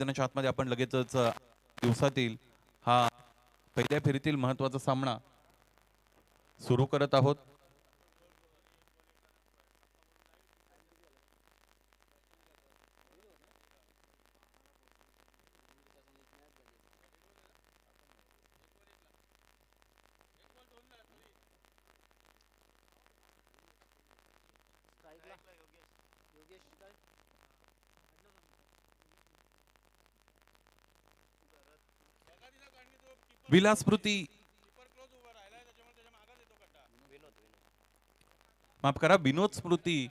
मैदानाच्या आतमध्ये आपण लगेचच दिवसातील हा पहिल्या फेरीतील महत्त्वाचा सामना सुरू करत आहोत। विलासस्मृती माफ करा विनोद स्मृती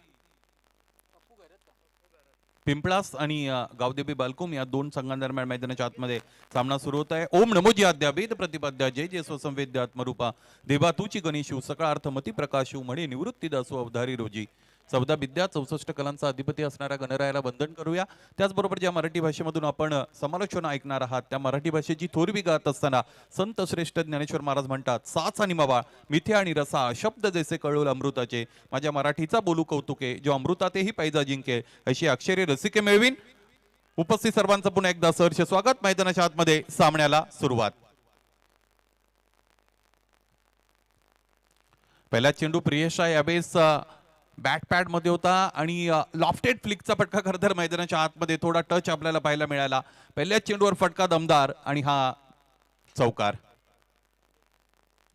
पिंपळास आणि गावदेवी बालकुम या दोन संघांदरम्यान मैदानाच्या आतमध्ये सामना सुरू होत आहे। ओम नमोजी अद्यावेद प्रतिपद्या जय जय स्वसंवेद्य आत्मरूपा देवा तुची गणेशू सकाळ अर्थमती प्रकाशू म्हणे निवृत्ती दासू अवधारी रोजी 14 विद्या 64 कलांचा अधिपती असणाऱ्या गणरायाला वंदन करूया। त्याचबरोबर ज्या मराठी भाषेमधून आपण समालोचन ऐकणार आहात त्या मराठी भाषेची थोरवी गात असताना संत श्रेष्ठ ज्ञानेश्वर महाराज म्हणतात, साच आणि मवा मिथे आणि रसा शब्द जैसे कळोल अमृताचे, माझ्या मराठीचा बोलू कौतुके जो अमृतातेही पैजा जिंके, अशी अक्षरे रसिके मिळवीन। उपस्थित सर्वांचं पुन्हा एकदा सहर्ष स्वागत। मैदानाच्या आतमध्ये सामन्याला सुरुवात। पहिला चेंडू प्रियेश यावेळेस बॅट पॅड मध्ये होता आणि लॉफ्टेड फ्लिकचा फटका खरं तर मैदानाच्या आतमध्ये थोडा टच आपल्याला पाहायला मिळाला। पहिल्याच चेंडूवर फटका दमदार आणि हा चौकार।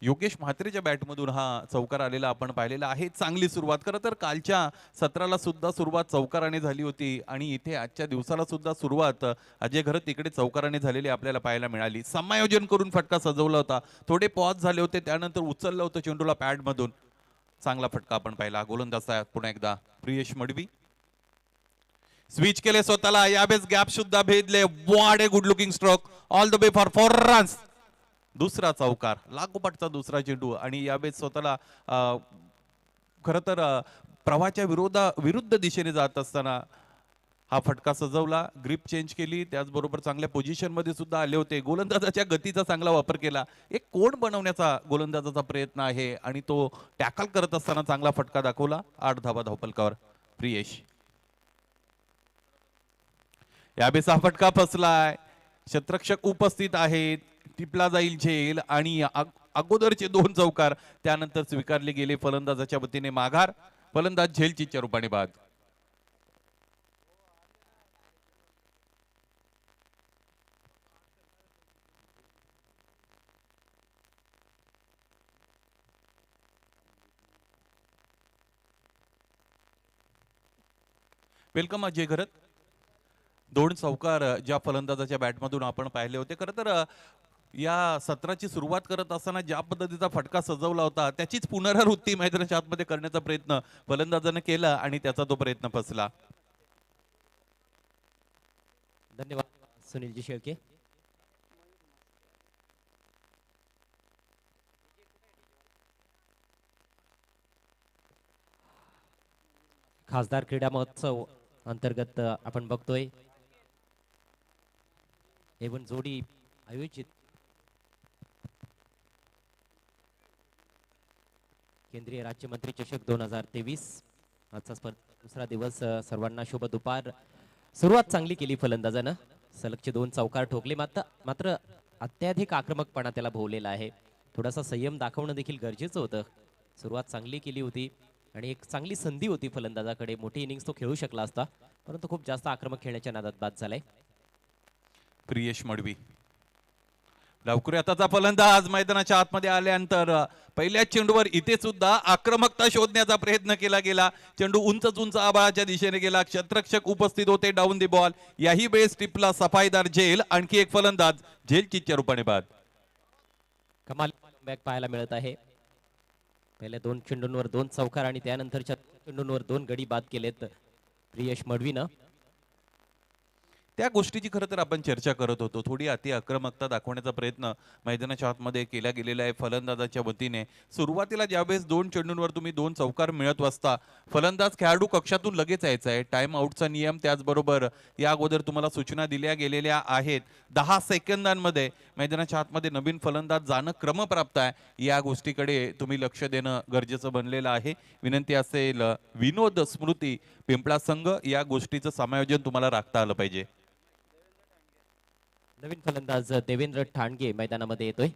योगेश म्हात्रेच्या बॅटमधून हा चौकार आलेला आपण पाहिलेला आहे। चांगली सुरुवात खरं तर कालच्या सत्राला सुद्धा सुरुवात चौकाराने झाली होती आणि इथे आजच्या दिवसाला सुद्धा सुरुवात अजय घरत तिकडे चौकाराने झालेली आपल्याला पाहायला मिळाली। समायोजन करून फटका सजवला होता, थोडे पॉज झाले होते, त्यानंतर उचललं होतं चेंडूला पॅड मधून। चांगला फटका आपण पाहिला। गोलंदाज पुन्हा एकदा प्रियेश मडवी स्विच केले स्वतःला, यावेळेस गॅप सुद्धा भेदले। What a good looking stroke all the way for 4 runs. दुसरा चौकार, लागोपाठचा दुसरा चेंडू आणि यावेळेस स्वतःला खरं तर प्रवाहाच्या विरुद्ध दिशेने जात असताना हा फटका सजवला, ग्रिप चेंज केली, त्याचबरोबर चांगल्या पोझिशन मध्ये सुद्धा आले होते। गोलंदाजाच्या गतीचा चांगला वापर केला, एक कोण बनवण्याचा गोलंदाजाचा प्रयत्न आहे आणि तो टॅकल करत असताना चांगला फटका दाखवला। 8 धावा धावफलकावर प्रियेश। यावेळेस हा फटका फसलाय, क्षेत्ररक्षक उपस्थित आहेत, टिपला जाईल झेल आणि अगोदरचे 2 चौकार त्यानंतर स्वीकारले गेले। फलंदाजाच्या वतीने माघार, फलंदाज झेलची रूपाने बाद। वेलकम अजय घरत। 2 चौकार ज्या फलंदाजाच्या बॅटमधून आपण पाहिले होते, खरं तर या सत्राची सुरुवात करत असताना ज्या पद्धतीचा फटका सजवला होता त्याचीच पुनरावृत्ती मैदानाच्या आतमध्ये करण्याचा प्रयत्न फलंदाजाने केला आणि त्याचा तो प्रयत्न फसला। धन्यवाद सुनीलजी शेळके। खासदार क्रीडा महोत्सव अंतर्गत आपण बघतोय एवन जोडी आयोजित केंद्रीय राज्यमंत्री चषक 2023 आजचा स्पर्धा दुसरा दिवस। सर्वांना शुभ दुपार। सुरुवात चांगली केली फलंदाजानं, सलगचे 2 चौकार ठोकले, मात्र अत्याधिक आक्रमकपणा त्याला भोवलेला आहे। थोडासा संयम दाखवणं देखील गरजेचं होतं। सुरुवात चांगली केली होती आणि एक चांगली संधी होती फलंदाजाकडे, मोठी इनिंग्स तो खेळू शकला असता, परंतु खूप जास्त आक्रमक खेळण्याच्या नादात बाद झालाय। प्रियेश मडवी लवकर आताचा फलंदाज मैदानाच्या आतमध्ये आल्यानंतर पहिल्या चेंडूवर इथे सुद्धा आक्रमकता शोधण्याचा प्रयत्न केला गेला। चेंडू उंच आभाळाच्या दिशेने गेला, क्षेत्ररक्षक उपस्थित होते, डाऊन दी बॉल। याही बेस टिपला सफाईदार झेल, आणखी एक फलंदाज झेलची रूपाने बाद। कमाल बॅक पाहायला मिळत आहे। पहिल्या 2 चेंडूंवर 2 चौकार आणि त्यानंतरच्या चेंडूंवर 2 गडी बाद केलेत प्रियेश मडवीनं। त्या गोष्टीची खरं तर आपण चर्चा करत होतो, थोडी अति आक्रमकता दाखवण्याचा प्रयत्न मैदानाच्या आतमध्ये केला गेलेला आहे फलंदाजाच्या वतीने। सुरुवातीला ज्यावेळेस 2 चेंडूंवर तुम्ही 2 चौकार मिळत असता, फलंदाज खेळाडू कक्षातून लगेच यायचा आहे। टाइम आउटचा नियम, त्याचबरोबर या अगोदर तुम्हाला सूचना दिल्या गेलेल्या आहेत। 10 सेकंदांमध्ये मैदानाच्या आतमध्ये नवीन फलंदाज जाणं क्रमप्राप्त आहे, या गोष्टीकडे तुम्ही लक्ष देणं गरजेचं बनलेलं आहे। विनंती असेल विनोद स्मृती पिंपळा संघ, या गोष्टीचं समायोजन तुम्हाला राखता आलं पाहिजे। नवीन फलंदाज देवेंद्र ठाणगे मैदानामध्ये येतोय.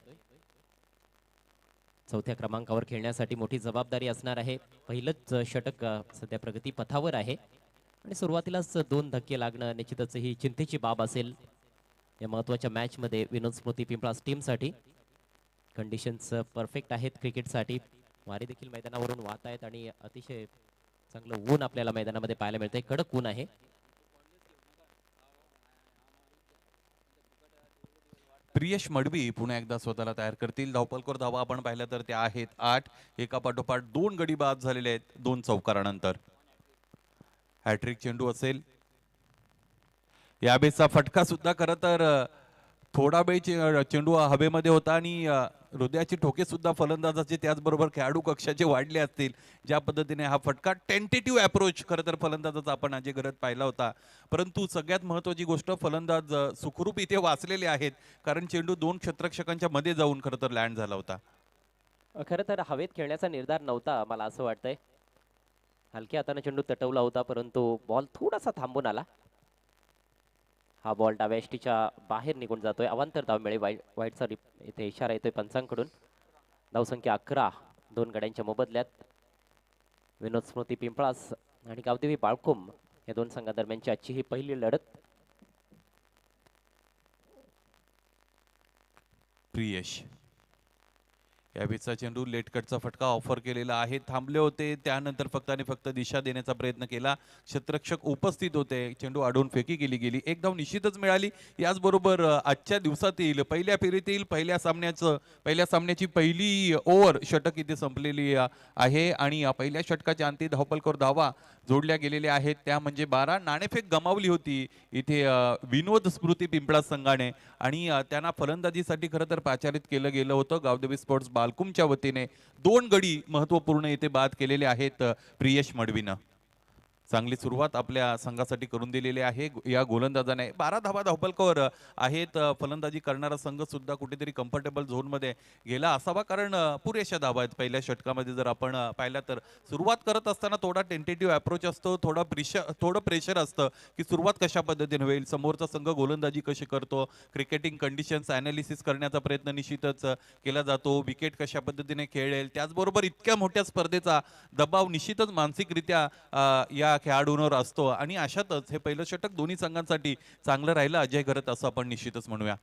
चौथ्या क्रमांकावर खेळण्यासाठी मोठी जबाबदारी असणार आहे. पहिलंच षटक सध्या प्रगती पथावर आहे आणि सुरुवातीलाच 2 धक्के लागणं निश्चितच ही चिंतेची बाब असेल या महत्त्वाच्या मॅच मध्ये विनोद स्मृती पिंपळास टीमसाठी. कंडिशन्स परफेक्ट आहेत क्रिकेटसाठी. वारे देखील मैदानावरून वाहत आहेत आणि अतिशय चांगलं ऊन आपल्याला मैदानामध्ये पाहायला मिळतंय. कडक ऊन आहे. प्रियश मडवी पुन्हा एकदा स्वतःला तयार करतील. धावपलकर धावा आपण पाहिल्या तर त्या आहेत 8. एका पाठोपाठ 2 गडी बाद झालेले आहेत 2 चौकारानंतर. हॅट्रिक चेंडू असेल. या बेसचा फटका सुद्धा खरं तर थोडा वेळ चेंडू हवेमध्ये होता आणि हृदयाचे ठोके सुद्धा फलंदाजाचे त्याचबरोबर खेळाडू कक्षाचे वाढले असतील. ज्या पद्धतीने हा फटका टेंटेटिव्ह अप्रोच खरं तर फलंदाजाचा आपण अजय घरत पाहिला होता. परंतु सगळ्यात महत्त्वाची गोष्ट फलंदाज सुखरूप इथे वाचलेले आहेत कारण चेंडू 2 क्षेत्ररक्षकांच्या मध्ये जाऊन खरं तर लँड झाला होता. खरं तर हवेत खेळण्याचा निर्धार नव्हता मला असं वाटतंय. हलक्या हाताने चेंडू तटवला होता परंतु बॉल थोडासा थांबून आला. हा बॉल डाव्या यष्टीच्या बाहेर निघून जातोय. अवांतर धाव मिळेल. वाईटचा इथे इशारा येतोय पंचांकडून. धावसंख्या 11 2 गड्यांच्या मोबदल्यात. विनोद स्मृती पिंपळास आणि गावदेवी बाळकुम या 2 संघादरम्यानची आजची ही पहिली लढत. प्रियश या बेसचा चेंडू लेट कटचा फटका ऑफर केलेला आहे. थांबले होते त्यानंतर फक्त आणि फक्त दिशा देण्याचा प्रयत्न केला. क्षेत्ररक्षक उपस्थित होते. चेंडू अडवून फेकी केली गेली. एक धाव निश्चितच मिळाली. याचबरोबर आजच्या दिवसातील पहिल्या फेरीतील पहिल्या सामन्याची पहिली ओव्हर षटक इथे संपलेली आहे आणि पहिल्या षटकाच्या अंती धावपलकर धावा जोडल्या गेलेल्या आहेत. त्या म्हणजे 12. नाणेफेक गमावली होती इथे विनोद स्मृती पिंपळा संघाने आणि त्यांना फलंदाजीसाठी खरं तर पाचारित केलं गेलं होतं. गावदेवी स्पोर्ट्स बालकुमच्या वतीने 2 गडी महत्त्वपूर्ण इथे बाद केलेले आहेत प्रियश मडवीनं. चांगली सुरुवात आपल्या संघासाठी करून दिलेली आहे या गोलंदाजाने. 12 धावा धावपलकर आहेत. फलंदाजी करणारा संघ सुद्धा कुठेतरी कम्फर्टेबल झोनमध्ये गेला असावा कारण पुरेशा धावा आहेत पहिल्या षटकामध्ये. जर आपण पाहिलं तर सुरुवात करत असताना थोडा टेंटेटिव्ह अप्रोच असतो. थोडं प्रेशर असतं की सुरुवात कशा पद्धतीने होईल, समोरचा संघ गोलंदाजी कशी करतो, क्रिकेटिंग कंडिशन्स ॲनालिसिस करण्याचा प्रयत्न निश्चितच केला जातो. विकेट कशा पद्धतीने खेळेल, त्याचबरोबर इतक्या मोठ्या स्पर्धेचा दबाव निश्चितच मानसिकरित्या या खेळाडूंवर असतो आणि अशातच हे पहिलं षटक दोन्ही संघांसाठी चांगलं राहिलं अजय घरत असं आपण निश्चितच म्हणूया.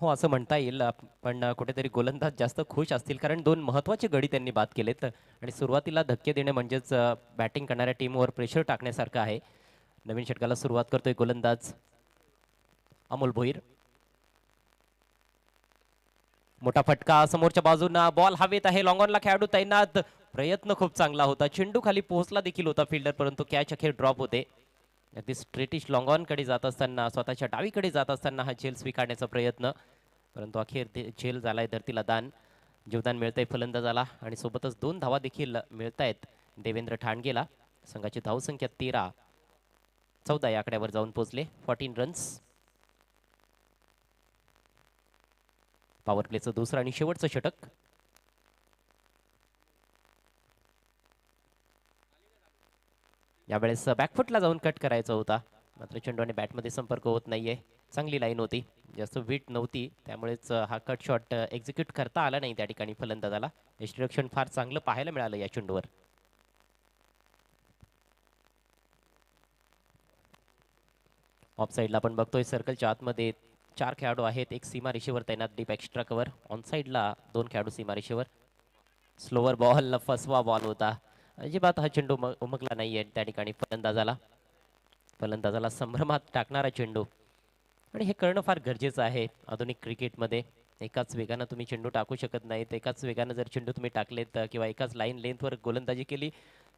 हो असं म्हणता येईल. पण कुठेतरी गोलंदाज जास्त खुश असतील कारण 2 महत्त्वाचे गडी त्यांनी बाद केलेत आणि सुरुवातीला धक्के देणे म्हणजेच बॅटिंग करणाऱ्या टीमवर प्रेशर टाकण्यासारखं आहे. नवीन षटकाला सुरुवात करतोय गोलंदाज अमोल भोईर. मोठा फटका समोरच्या बाजूना. बॉल हवेत आहे. लॉंग ऑनला खेळाडू तैनात. प्रयत्न खूप चांगला होता. चेंडू खाली पोहोचला देखील होता फिल्डर परंतु कॅच अखेर ड्रॉप होते. अगदी स्ट्रेटिश लॉंग ऑन कडे जात असताना स्वतःच्या डावीकडे जात असताना हा झेल स्वीकारण्याचा प्रयत्न परंतु अखेर झेल झालाय धरतीला दान. जीवदान मिळतंय फलंदाजाला आणि सोबतच 2 धावा देखील मिळतायत देवेंद्र ठाणगेला. संघाची धावसंख्या 13 14 या आकड्यावर जाऊन पोहोचले. 14 रन्स. पॉवर प्लेचं दुसरं आणि शेवटचं षटक. यावेळेस बॅकफुटला जाऊन कट करायचा होता मात्र चेंडू आणि बॅटमध्ये संपर्क होत नाहीये. चांगली लाईन होती, जास्त विट नव्हती त्यामुळेच हा कट शॉट एक्झिक्यूट करता आला नाही त्या ठिकाणी फलंदाजाला. यष्टीरक्षण फार चांगलं पाहायला मिळालं या चेंडूवर. ऑफ साईडला आपण बघतोय सर्कलच्या आतमध्ये 4 खेळाडू आहेत. एक सीमा रेषेवर तैनात डीप एक्स्ट्रा कव्हर. ऑन साईडला 2 खेळाडू सीमा रेषेवर. स्लोवर बॉल फसवा बॉल होता. अजिबात हा चेंडू उमगला नाहीये त्या ठिकाणी फलंदाजाला संभ्रमात टाकणारा चेंडू आणि हे करणं फार गरजेचं आहे आधुनिक क्रिकेटमध्ये. एकाच वेगानं तुम्ही चेंडू टाकू शकत नाहीत. एकाच वेगानं जर चेंडू तुम्ही टाकलेत किंवा एकाच लाईन लेंथवर गोलंदाजी केली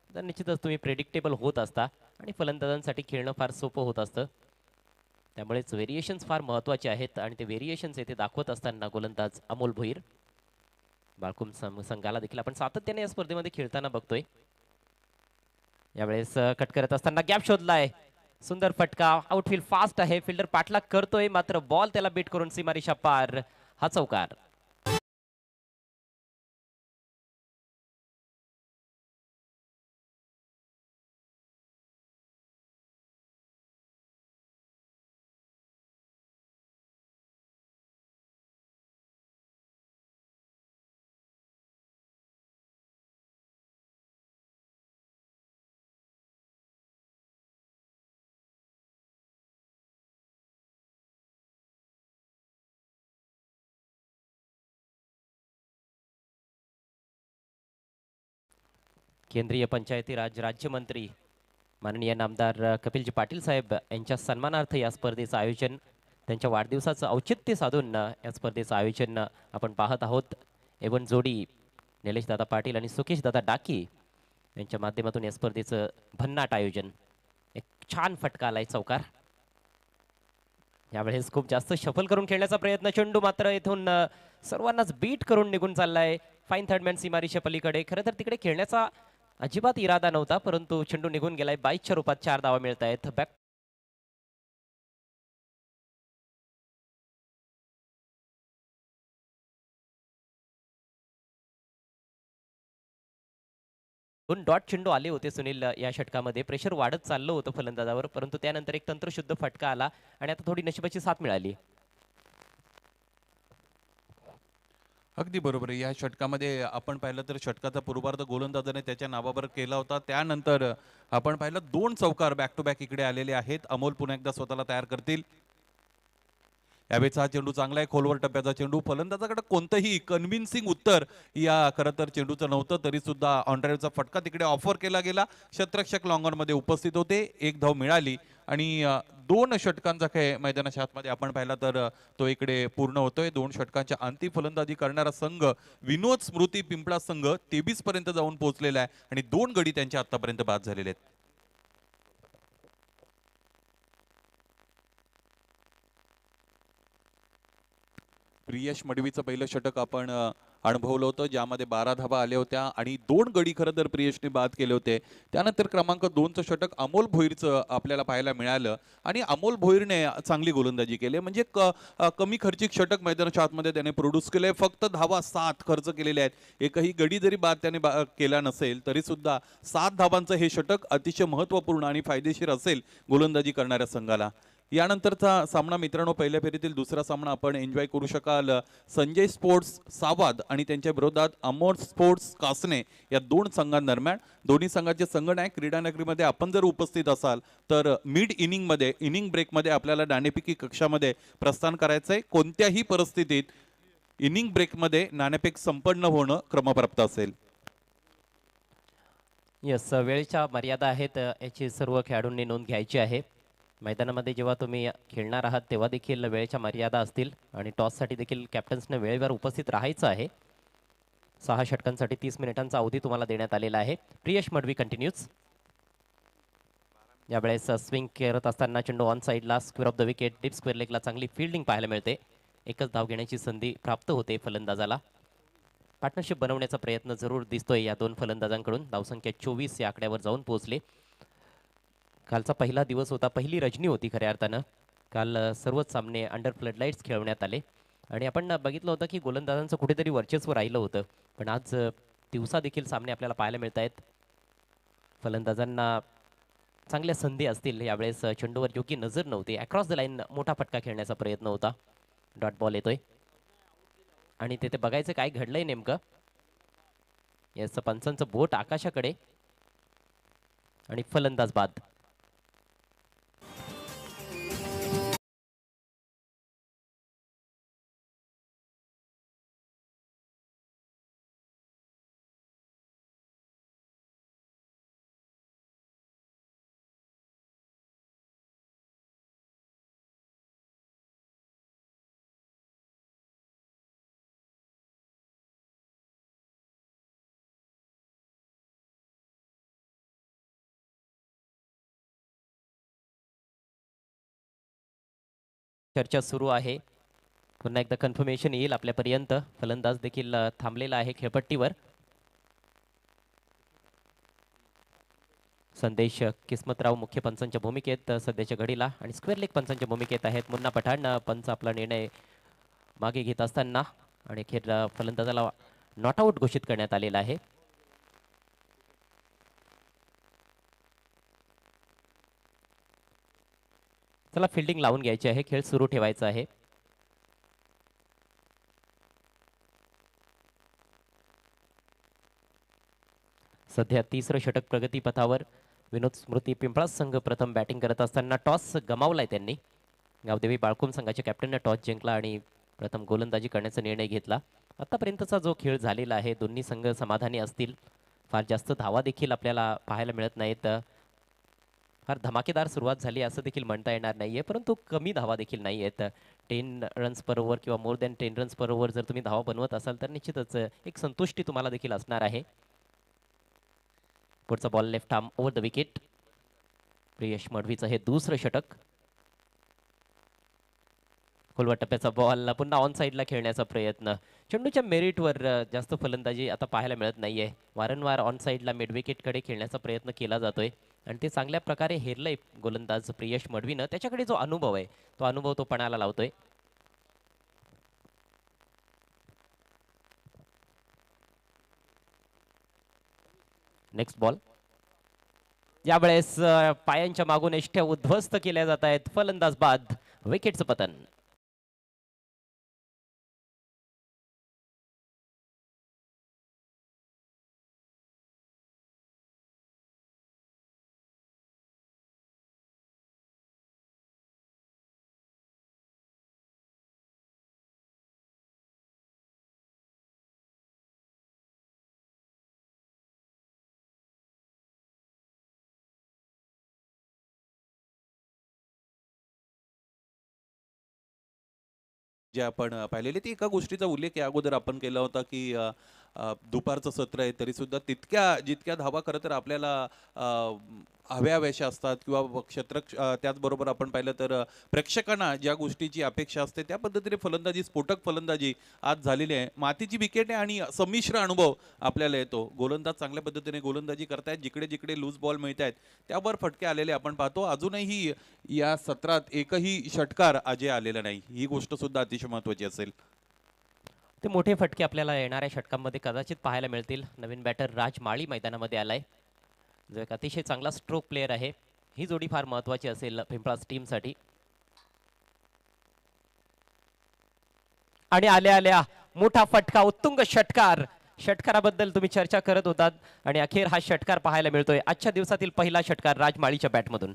तर निश्चितच तुम्ही प्रेडिक्टेबल होत असता आणि फलंदाजांसाठी खेळणं फार सोपं होत असतं. त्यामुळेच व्हेरिएशन्स फार महत्त्वाचे आहेत आणि ते व्हेरिएशन्स येथे दाखवत असताना गोलंदाज अमोल भोईर. बाळकुम संघाला देखील आपण सातत्याने या स्पर्धेमध्ये खेळताना बघतोय. यावेळेस कट करत असताना गॅप शोधलाय. सुंदर फटका. आउटफील्ड फास्ट आहे. फिल्डर पाठलाग करतोय मात्र बॉल त्याला बीट करून सीमारेषा पार. हा चौकार. केंद्रीय पंचायती राज राज्यमंत्री माननीय नामदार कपिलजी पाटील साहेब यांच्या सन्मानार्थ या स्पर्धेचं आयोजन, त्यांच्या वाढदिवसाचं औचित्य साधून या स्पर्धेचं आयोजन आपण पाहत आहोत. एवन जोडी निलेश दादा पाटील आणि सुकेश दादा डाकी यांच्या माध्यमातून या स्पर्धेचं भन्नाट आयोजन. एक छान फटका आलाय चौकार. यावेळेस खूप जास्त शफल करून खेळण्याचा प्रयत्न, चेंडू मात्र इथून सर्वांनाच बीट करून निघून चाललाय फाईन थर्डमॅन सीमारेषा पलीकडे. खरं तर तिकडे खेळण्याचा अजिबात इरादा नव्हता, परंतु चेंडू निघून गेलाय. 22च्या रूपात 4 धावा मिळत आहेत. बॅक दोन डॉट चेंडू आले होते सुनील या षटकामध्ये. प्रेशर वाढत चाललं होतं फलंदाजावर, परंतु त्यानंतर एक तंत्रशुद्ध फटका आला आणि आता थोडी नशिबाची साथ मिळाली. अगदी बरोबर आहे. या षटकामध्ये आपण पाहिलं तर षटकाचा पूर्वार्ध गोलंदाजाने त्याच्या नावावर केला होता. त्यानंतर आपण पाहिलं 2 चौकार बॅक टू बॅक इकडे आलेले आहेत. अमोल पुन्हा एकदा स्वतःला तयार करतील. यावेळेचा हा चेंडू चांगला आहे, खोलवर टप्प्याचा चेंडू. फलंदाजाकडे कोणतंही कन्व्हिन्सिंग उत्तर या खरं तर चेंडूचं नव्हतं, तरी सुद्धा ऑन ड्राईव्हचा फटका तिकडे ऑफर केला गेला. क्षेत्ररक्षक लॉंग मध्ये उपस्थित होते. 1 धाव मिळाली आणि 2 षटकांचा खेळ मैदानाच्या आतमध्ये आपण पाहिला तर तो इकडे पूर्ण होतोय. 2 षटकांच्या अंतिम फलंदाजी करणारा संघ विनोद स्मृती पिंपळा संघ 23 पर्यंत जाऊन पोहोचलेला आहे आणि 2 गडी त्यांच्या आतापर्यंत बाद झालेले आहेत. प्रियश मडवीचं पहिलं षटक आपण अनुभवलं होतं, ज्यामध्ये 12 धावा आल्या होत्या आणि 2 गडी खरं तर प्रियशने बाद केले होते. त्यानंतर क्रमांक 2चं षटक अमोल भोईरचं आपल्याला पाहायला मिळालं आणि अमोल भोईरने चांगली गोलंदाजी केली. म्हणजे कमी खर्चिक षटक मैदानाच्या आतमध्ये त्याने प्रोड्यूस केले. फक्त धावा 7 खर्च केलेले आहेत. एकही गडी जरी बाद त्याने केला नसेल तरी सुद्धा 7 धावांचं हे षटक अतिशय महत्त्वपूर्ण आणि फायदेशीर असेल गोलंदाजी करणाऱ्या संघाला. यानंतरचा सामना मित्रांनो, पहिल्या फेरीतील दुसरा सामना आपण एन्जॉय करू शकाल. संजय स्पोर्ट्स सावाद आणि त्यांच्या विरोधात अमोर स्पोर्ट्स कासने या 2 संघांदरम्यान. दोन्ही संघाचे संघनायक क्रीडानगरीमध्ये आपण जर उपस्थित असाल तर मिड इनिंगमध्ये इनिंग ब्रेकमध्ये आपल्याला नाणेफेकी कक्षामध्ये प्रस्थान करायचंय. कोणत्याही परिस्थितीत इनिंग ब्रेकमध्ये नाणेफेक संपन्न होणं क्रमप्राप्त असेल. यस, वेळेच्या मर्यादा आहेत, याची सर्व खेळाडूंनी नोंद घ्यायची आहे. मैदानामध्ये जेव्हा तुम्ही खेळणार आहात तेव्हा देखील वेळेच्या मर्यादा असतील आणि टॉससाठी देखील कॅप्टन्सने वेळेवर उपस्थित राहायचं आहे. 6 षटकांसाठी 30 मिनिटांचा अवधी तुम्हाला देण्यात आलेला आहे. प्रियश मडवी कंटिन्यूज. यावेळेस स्विंग करत असताना चेंडू ऑन साईडला, square off the wicket, deep square लेगला चांगली फिल्डिंग पाहायला मिळते. एकच धाव घेण्याची संधी प्राप्त होते फलंदाजाला. पार्टनरशिप बनवण्याचा प्रयत्न जरूर दिसतोय या 2 फलंदाजांकडून. धावसंख्या 24 या आकड्यावर जाऊन पोहोचले. कालचा पहिला दिवस होता, पहिली रजनी होती खऱ्या अर्थानं. काल सर्वच सामने अंडर फ्लडलाईट्स खेळवण्यात आले आणि आपण बघितलं होतं की गोलंदाजांचं कुठेतरी वर्चस्व राहिलं होतं, पण आज दिवसा देखील सामने आपल्याला पाहायला मिळत आहेत. फलंदाजांना चांगल्या संधी असतील. यावेळेस चेंडूवर योग्य नजर नव्हती. अक्रॉस द लाईन मोठा फटका खेळण्याचा प्रयत्न होता. डॉट बॉल येतोय आणि तिथे बघायचं काय घडलंय नेमकं. याचं पंचांचं बोट आकाशाकडे आणि फलंदाज बाद. चर्चा सुरू आहे. पुन्हा एकदा कन्फर्मेशन येईल आपल्यापर्यंत. फलंदाज देखील थांबलेला आहे खेळपट्टीवर. संदेश किस्मतराव मुख्य पंचांच्या भूमिकेत सध्याच्या घडीला आणि स्क्वेअर लेग पंचांच्या भूमिकेत आहेत. मुन्ना पठाण पंच आपला निर्णय मागे घेत असताना आणि अखेर फलंदाजाला नॉट आऊट घोषित करण्यात आलेला आहे. चला, फिल्डिंग लावून घ्यायची आहे, खेळ सुरू ठेवायचा आहे. सध्या 3रं षटक प्रगतीपथावर. विनोद स्मृती पिंपळा संघ प्रथम बॅटिंग करत असताना टॉस गमावलाय त्यांनी. गावदेवी बाळकुम संघाच्या कॅप्टनने टॉस जिंकला आणि प्रथम गोलंदाजी करण्याचा निर्णय घेतला. आतापर्यंतचा जो खेळ झालेला आहे, दोन्ही संघ समाधानी असतील. फार जास्त धावा देखील आपल्याला पाहायला मिळत नाहीत. फार धमाकेदार सुरुवात झाली असं देखील म्हणता येणार नाहीये, परंतु कमी धावा देखील नाही आहेत. 10 रन्स पर ओव्हर किंवा मोर दॅन 10 रन्स पर ओव्हर जर तुम्ही धावा बनवत असाल तर निश्चितच एक संतुष्टी तुम्हाला देखील असणार आहे. पुढचा ball left arm over the wicket. Priyash मडवीचं हे दुसरं षटक. खोलवा टप्प्याचा बॉल पुन्हा ऑन साईडला खेळण्याचा प्रयत्न. चेंडूच्या मेरिटवर जास्त फलंदाजी आता पाहायला मिळत नाहीये. वारंवार ऑन साईडला मिड विकेटकडे खेळण्याचा प्रयत्न केला जातोय आणि ते चांगल्या प्रकारे हेरलंय गोलंदाज प्रियश मडवीनं. त्याच्याकडे जो अनुभव आहे तो अनुभव तो पणाला लावतोय. Next ball. यावेळेस पायांच्या मागून एष्ट्या उद्ध्वस्त केल्या जात आहेत. फलंदाज बाद. विकेटचं पतन. जे आपण पाहिलेले ती एका गोष्टीचा उल्लेख या अगोदर आपण केला होता की दुपारचं सत्र आहे तरी सुद्धा जितक्या धावा खरं तर आपल्याला हव्याशा असतात किंवा त्याचबरोबर आपण पाहिलं तर प्रेक्षकांना ज्या गोष्टीची अपेक्षा असते त्या पद्धतीने फलंदाजी, स्फोटक फलंदाजी आज झालेली आहे. मातीची विकेट आहे आणि संमिश्र अनुभव आपल्याला येतो. गोलंदाज चांगल्या पद्धतीने गोलंदाजी करतायत. जिकडे जिकडे लूज बॉल मिळत आहेत त्यावर फटके आलेले आपण पाहतो. अजूनही या सत्रात एकही षटकार अजय आलेला नाही. ही गोष्ट सुद्धा अतिशय महत्त्वाची असेल. ते मोठे फटके आपल्याला येणाऱ्या षटकांमध्ये कदाचित पाहायला मिळतील. नवीन बॅटर राज माळी मैदानामध्ये आलाय, जो एक अतिशय चांगला स्ट्रोक प्लेअर आहे. ही जोडी फार महत्त्वाची असेल पिंपळास टीमसाठी. आणि आल्या आल्या मोठा फटका, उत्तुंग षटकार. षटकाराबद्दल तुम्ही चर्चा करत होतात आणि अखेर हा षटकार पाहायला मिळतोय. आजच्या दिवसातील पहिला षटकार राजमाळीच्या बॅटमधून.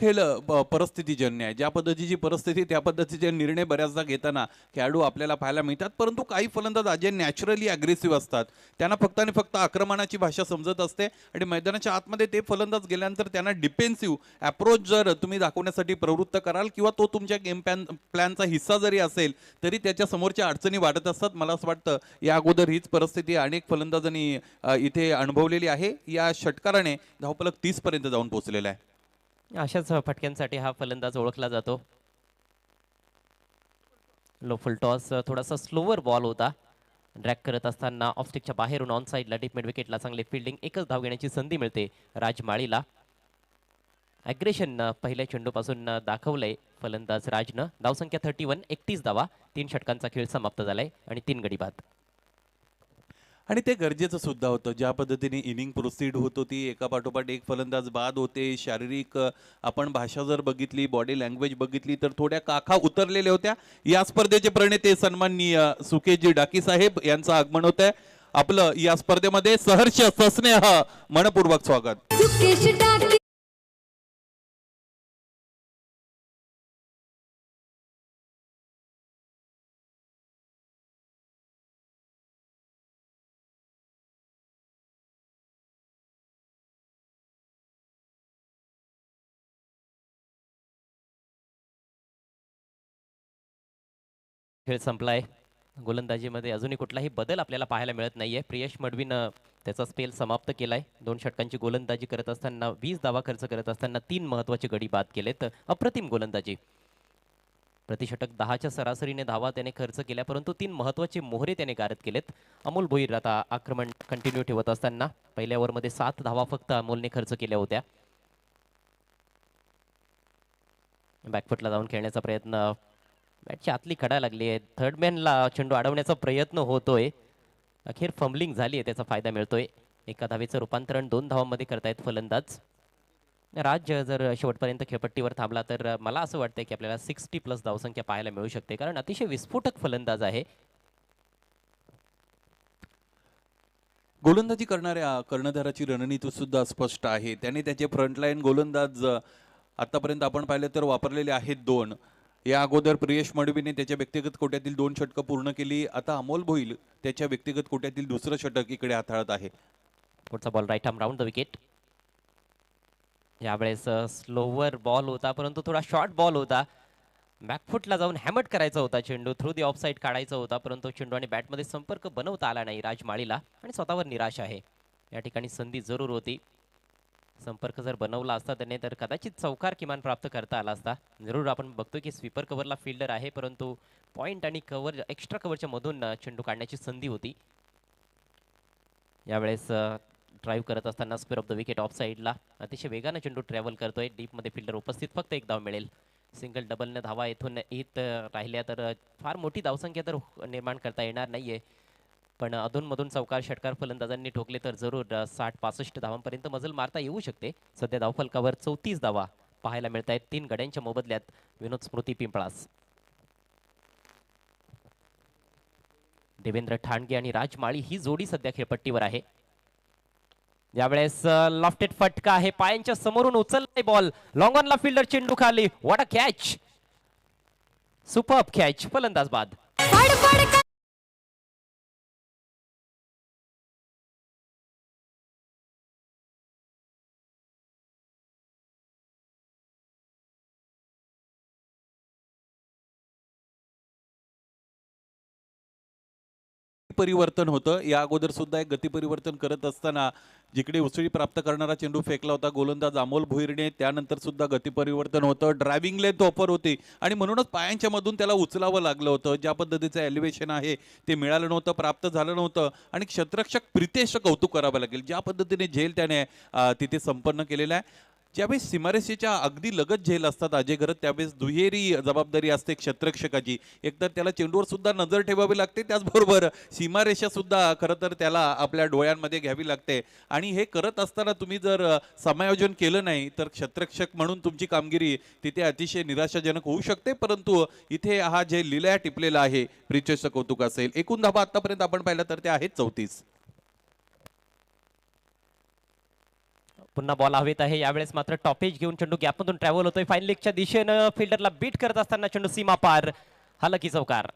खेळ परिस्थितीजन्य आहे. ज्या पद्धतीची परिस्थिती त्या पद्धतीचे निर्णय बऱ्याचदा घेताना खेळाडू आपल्याला पाहायला मिळतात. परंतु काही फलंदाज अजय नॅचरली अग्रेसिव्ह असतात. त्यांना फक्त आणि फक्त आक्रमणाची भाषा समजत असते आणि मैदानाच्या आतमध्ये ते फलंदाज गेल्यानंतर त्यांना डिफेन्सिव्ह अप्रोच जर तुम्ही दाखवण्यासाठी प्रवृत्त कराल किंवा तो तुमच्या गेम प्लॅनचा हिस्सा जरी असेल तरी त्याच्या समोरच्या अडचणी वाढत असतात. मला असं वाटतं या अगोदर हीच परिस्थिती अनेक फलंदाजांनी इथे अनुभवलेली आहे. या षटकाराने धावफलक 30 पर्यंत जाऊन पोहोचलेला आहे. अशाच फटक्यांसाठी हा फलंदाज ओळखला जातो. लो फुल टॉस, थोडासा स्लोवर बॉल होता. ड्रॅग करत असताना ऑफस्टिकच्या बाहेरून ऑन साईडला डीप मिड विकेटला चांगली फिल्डिंग, एकच धाव घेण्याची संधी मिळते राजमाळीला. ॲग्रेशन पहिल्या चेंडूपासून दाखवलंय फलंदाज राजनं. धावसंख्या 31, 31 धावा. 3 षटकांचा खेळ समाप्त झालाय आणि 3 गडी बाद. आणि ते गरजेचं सुद्धा होतं. ज्या पद्धतीने इनिंग प्रोसीड होत होती, एका पाठोपाठ एक फलंदाज बाद होते. शारीरिक आपण भाषा जर बघितली, बॉडी लँग्वेज बघितली तर थोड्या काखा उतरलेल्या होत्या. या स्पर्धेचे प्रणेते सन्माननीय सुकेशजी डाकी साहेब यांचं आगमन होत आहे. आपलं या स्पर्धेमध्ये सहर्ष सस्नेह मनपूर्वक स्वागत. सुकेश डाकी. खेळ संपलाय. गोलंदाजीमध्ये अजूनही कुठलाही बदल आपल्याला पाहायला मिळत नाहीये. प्रियश मडवीनं त्याचा स्पेल समाप्त केलाय. 2 षटकांची गोलंदाजी करत असताना 20 धावा खर्च करत असताना 3 महत्त्वाचे गडी बाद केलेत. अप्रतिम गोलंदाजी. प्रतिषटक 10च्या सरासरीने धावा त्याने खर्च केल्या, परंतु 3 महत्त्वाचे मोहरे त्याने गारद केलेत. अमोल भोईर आता आक्रमण कंटिन्यू ठेवत असताना पहिल्या ओव्हरमध्ये 7 धावा फक्त अमोलने खर्च केल्या होत्या. बॅकफुटला जाऊन खेळण्याचा प्रयत्न, बॅटची आतली कडा लागली आहे. थर्ड मॅनला चेंडू अडवण्याचा प्रयत्न होतोय. अखेर फंबलिंग झाली आहे, त्याचा फायदा मिळतोय. एका धावेचं रूपांतरण 2 धावांमध्ये करतायत फलंदाज. राज जर शेवटपर्यंत खेळपट्टीवर थांबला तर मला असं वाटतंय की आपल्याला 60+ धावसंख्या पाहायला मिळू शकते, कारण अतिशय विस्फोटक फलंदाज आहे. गोलंदाजी करणाऱ्या कर्णधाराची रणनीती सुद्धा स्पष्ट आहे. त्याने त्याचे फ्रंटलाईन गोलंदाज आतापर्यंत आपण पाहिलं तर वापरलेले आहेत 2. या अगोदर प्रियेश मडवीने त्याच्या व्यक्तिगत कोट्यातील 2 षटकं पूर्ण केली. आता अमोल भोईल त्याच्या व्यक्तिगत कोट्यातील दुसरं षटक इकडे हाताळत आहे. पुढचा ball right arm round the wicket. यावेळेस स्लोवर बॉल होता, परंतु थोडा शॉर्ट बॉल होता. बॅकफुटला जाऊन हॅमट करायचा होता चेंडू, थ्रू दी ऑफ साईड काढायचा होता, परंतु चेंडू आणि बॅटमध्ये संपर्क बनवता आला नाही राजमाळीला आणि स्वतःवर निराश आहे. या ठिकाणी संधी जरूर होती. संपर्क जर बनवला असता त्याने तर कदाचित चौकार किमान प्राप्त करता आला असता. जरूर आपण बघतो की स्वीपर कव्हरला फिल्डर आहे, परंतु पॉइंट आणि कव्हर एक्स्ट्रा कव्हरच्या मधून चेंडू काढण्याची संधी होती. यावेळेस ड्राईव्ह करत असताना square off the wicket of साईडला अतिशय वेगानं चेंडू ट्रॅव्हल करतोय. डीपमध्ये फिल्डर उपस्थित, फक्त एक धाव मिळेल. सिंगल डबलने धावा इथून येत राहिल्या तर फार मोठी धावसंख्या तर निर्माण करता येणार नाहीये, पण अधूनमधून चौकार षटकार फलंदाजांनी ठोकले तर जरूर 60-65 धावांपर्यंत मजल मारता येऊ शकते. सध्या धावफलकावर 34 धावा पाहायला मिळत आहेत 3 गड्यांच्या मोबदल्यात विनोद स्मृती पिंपळास. देवेंद्र ठाणगे आणि राजमाळी ही जोडी सध्या खेळपट्टीवर आहे. यावेळेस लॉफ्टेड फटका आहे, पायांच्या समोरून उचललाय बॉल, लॉंग ऑनला फिल्डर चेंडू खाली. What a catch, superb catch, फलंदाज बाद. परिवर्तन होतं. या अगोदर सुद्धा एक गती परिवर्तन करत असताना जिकडे उसळी प्राप्त करणारा चेंडू फेकला होता गोलंदाज अमोल भुईरने, त्यानंतर सुद्धा गती परिवर्तन होतं. ड्रायव्हिंग लेंथ ऑफर होती आणि म्हणूनच पायांच्या मधून त्याला उचलावं लागलं होतं. ज्या पद्धतीचं एलिव्हेशन आहे ते मिळालं नव्हतं, प्राप्त झालं नव्हतं आणि क्षेत्ररक्षक प्रितेश कौतुक करावं लागेल ज्या पद्धतीने झेल त्याने तिथे संपन्न केलेला आहे. ज्यावेळेस सीमारेषेच्या अगदी लगत झेल असतात अजय घरत, त्यावेळेस दुहेरी जबाबदारी असते क्षेत्ररक्षकाची. एकतर त्याला चेंडूवर सुद्धा नजर ठेवावी लागते, त्याचबरोबर सीमारेषा सुद्धा खरं तर त्याला आपल्या डोळ्यांमध्ये घ्यावी लागते. आणि हे करत असताना तुम्ही जर समायोजन केलं नाही तर क्षेत्ररक्षक म्हणून तुमची कामगिरी तिथे अतिशय निराशाजनक होऊ शकते. परंतु इथे हा जे लिलया टिपलेला आहे प्रितेश कौतुक असेल. एकूण धावा आतापर्यंत आपण पाहिलं तर त्या आहेत 34. पुन्हा बॉल हवेत आहे. यावेळेस मात्र टॉपेज घेऊन चेंडू गॅपमधून ट्रॅव्हल होतोय फाईन लेगच्या दिशेनं. फिल्डरला बीट करत असताना चेंडू सीमा पार, हालाकी चौकार.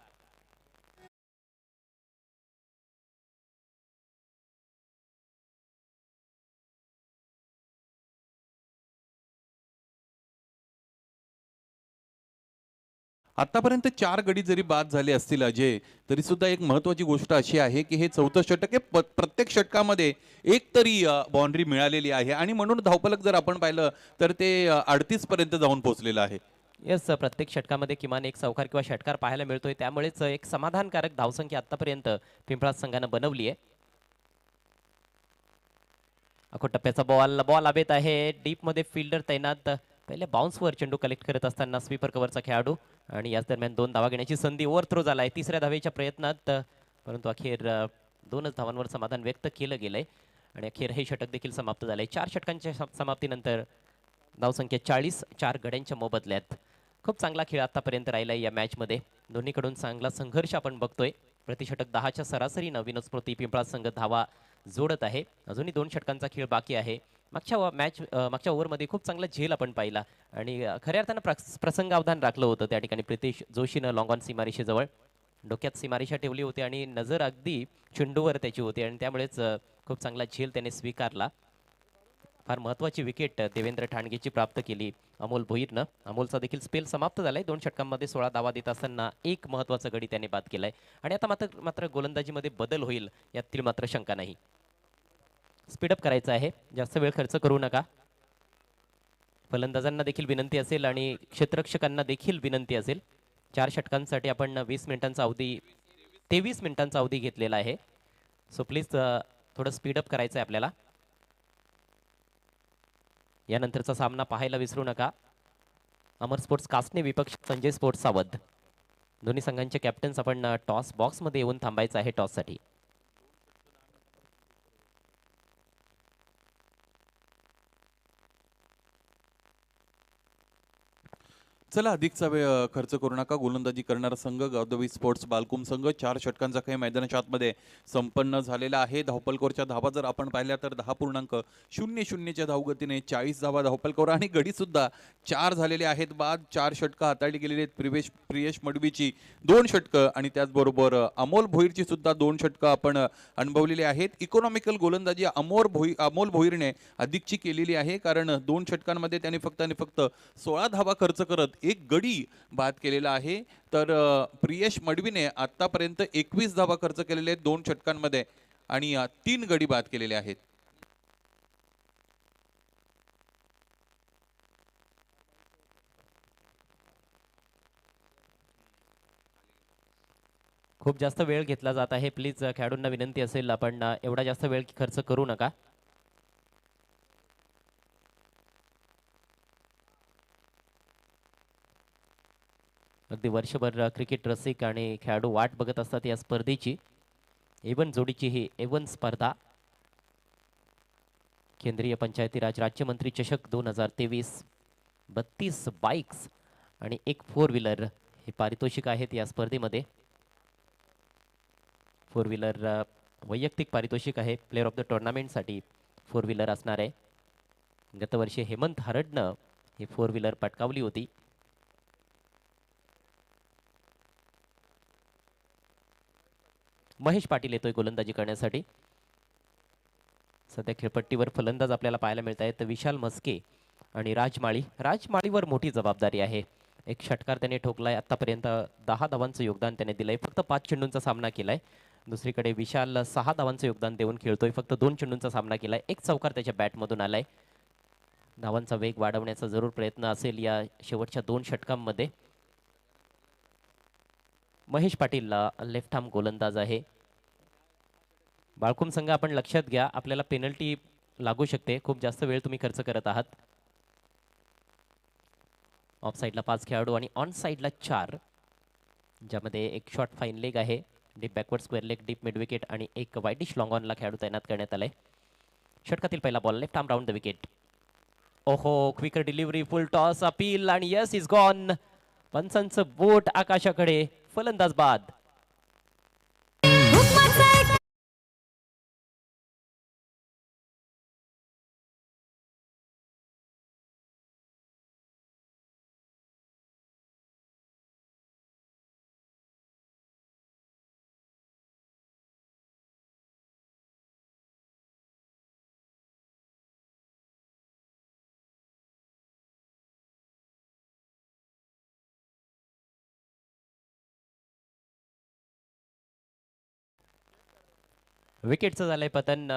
आतापर्यंत 4 गडी जरी बाद झाले असतील अजय, तरी सुद्धा एक महत्वाची गोष्ट अशी आहे की हे 4थं षटक आहे. प्रत्येक षटकामध्ये एक तरी बाउंड्री मिळालेली आहे आणि म्हणून धावफलक जर आपण पाहिलं तर ते 38 पर्यंत जाऊन पोहोचलेलं आहे. येस, प्रत्येक षटकामध्ये किमान एक चौकार किंवा षटकार पाहायला मिळतोय, त्यामुळेच एक समाधानकारक धावसंख्या आतापर्यंत पिंपळास संघानं बनवली आहे. अखोट टप्प्याचा बॉल हवेत आहे. डीप मध्ये फिल्डर तैनात. पहिले बाउन्सवर चेंडू कलेक्ट करत असताना स्वीपर कव्हरचा खेळाडू आणि याच दरम्यान 2 धावा घेण्याची संधी. ओव्हरथ्रो झालाय तिसऱ्या धावेच्या प्रयत्नात, परंतु अखेर 2च धावांवर समाधान व्यक्त केलं गेलंय आणि अखेर हे षटक देखील समाप्त झालंय. 4 षटकांच्या समाप्तीनंतर धावसंख्या 40, 4 गड्यांच्या मोबदल्यात. खूप चांगला खेळ आतापर्यंत राहिलाय या मॅचमध्ये. दोन्हीकडून चांगला संघर्ष आपण बघतोय. प्रतिषटक 10च्या सरासरीनं विनोद स्मृती पिंपळा संघ धावा जोडत आहे. अजूनही 2 षटकांचा खेळ बाकी आहे. मागच्या ओव्हरमध्ये खूप चांगला झेल आपण पाहिला आणि खऱ्या अर्थानं प्रसंगावधान राखलं होतं त्या ठिकाणी. प्रितेश जोशीनं लॉंग ऑन सीमारेषेजवळ डोक्यात सीमारेषा ठेवली होती आणि नजर अगदी चेंडूवर त्याची होती आणि त्यामुळेच खूप चांगला झेल त्याने स्वीकारला. फार महत्वाची विकेट देवेंद्र ठाणगेची प्राप्त केली अमोल भोईरनं. अमोलचा देखील स्पेल समाप्त झालाय. 2 षटकांमध्ये 16 धावा देत असताना एक महत्वाचा गडी त्याने बाद केलाय आणि आता मात्र गोलंदाजीमध्ये बदल होईल यातील मात्र शंका नाही. स्पीडअप करायचं आहे, जास्त वेळ खर्च करू नका. फलंदाजांना देखील विनंती असेल आणि क्षेत्ररक्षकांना देखील विनंती असेल. 4 षटकांसाठी आपण 20 मिनिटांचा अवधी 23 मिनिटांचा अवधी घेतलेला आहे. सो प्लीज थोडं स्पीडअप करायचं आहे आपल्याला. यानंतरचा सामना पाहायला विसरू नका. अमर स्पोर्ट्स कास्टने विपक्ष संजय स्पोर्ट्स सावध. दोन्ही संघांचे कॅप्टन्स आपण टॉस बॉक्समध्ये येऊन थांबायचं आहे टॉससाठी. चला अधिकचा वेळ खर्च करू नका. गोलंदाजी करणारा संघ गावदेवी स्पोर्ट्स बालकुम संघ 4 षटकांचा खेळ मैदानाच्या आतमध्ये संपन्न झालेला आहे. धावपलकोरच्या धावा जर आपण पाहिल्या तर 10.00 च्या धावगतीने 40 धावा धावपलकोर आणि गडी सुद्धा 4 झालेले आहेत. बाद 4 षटकं हाताळली गेलेली आहेत. प्रियेश मडवीची 2 षटकं आणि त्याचबरोबर अमोल भोईरची सुद्धा 2 षटकं आपण अनुभवलेली आहेत. इकॉनॉमिकल गोलंदाजी अमोल भोईरने अधिकची केलेली आहे, कारण 2 षटकांमध्ये त्याने फक्त आणि फक्त 16 धावा खर्च करत एक गडी बाद केलेला आहे. तर प्रियेश मडवीने आतापर्यंत 21 धावा खर्च केलेले आहेत 2 षटकांमध्ये आणि 3 गडी बाद केलेले आहेत. खूप जास्त वेळ घेतला जात आहे. प्लीज खेळाडूंना विनंती असेल आपण एवढा जास्त वेळ खर्च करू नका. अगदी वर्षभर क्रिकेट रसिक आणि खेळाडू वाट बघत असतात या स्पर्धेची. एवन जोडीची ही एवन स्पर्धा केंद्रीय पंचायती राज राज्यमंत्री चषक 2023. 32 बाईक्स आणि एक 4 व्हीलर हे पारितोषिक आहेत या स्पर्धेमध्ये. 4 व्हीलर वैयक्तिक पारितोषिक आहे. प्लेअर ऑफ द टुर्नामेंटसाठी 4 व्हीलर असणार आहे. गतवर्षी हेमंत हरडनं ही 4 व्हीलर पटकावली होती. महेश पाटील येतोय गोलंदाजी करण्यासाठी. सध्या खेळपट्टीवर फलंदाज आपल्याला पाहायला मिळत आहेत विशाल मस्के आणि राजमाळीवर मोठी जबाबदारी आहे. एक षटकार त्याने ठोकलाय. आतापर्यंत 10 धावांचं योगदान त्याने दिलंय. फक्त 5 चेंडूंचा सामना केलाय. दुसरीकडे विशाल 6 धावांचं योगदान देऊन खेळतोय. फक्त 2 चेंडूंचा सामना केलाय. एक चौकार त्याच्या बॅटमधून आलाय. धावांचा वेग वाढवण्याचा जरूर प्रयत्न असेल या शेवटच्या 2 षटकांमध्ये. महेश पाटील लेफ्ट आर्म गोलंदाज आहे. बाळकुम संघ आपण लक्षात घ्या, आपल्याला पेनल्टी लागू शकते. खूप जास्त वेळ तुम्ही खर्च करत आहात. ऑफ साईडला 5 खेळाडू आणि ऑन साईडला 4, ज्यामध्ये एक शॉर्ट फाईन लेग आहे, deep backward square leg, deep mid wicket आणि एक वाईडिश लॉंग ऑनला खेळाडू तैनात करण्यात आलाय. षटकातील पहिला ball left arm round the wicket. ओहो, quicker delivery, full toss, appeal आणि यस इज गॉन. पंचांचं बोट आकाशाकडे, फलंदाज बाद. विकेटचं झालंय पतन.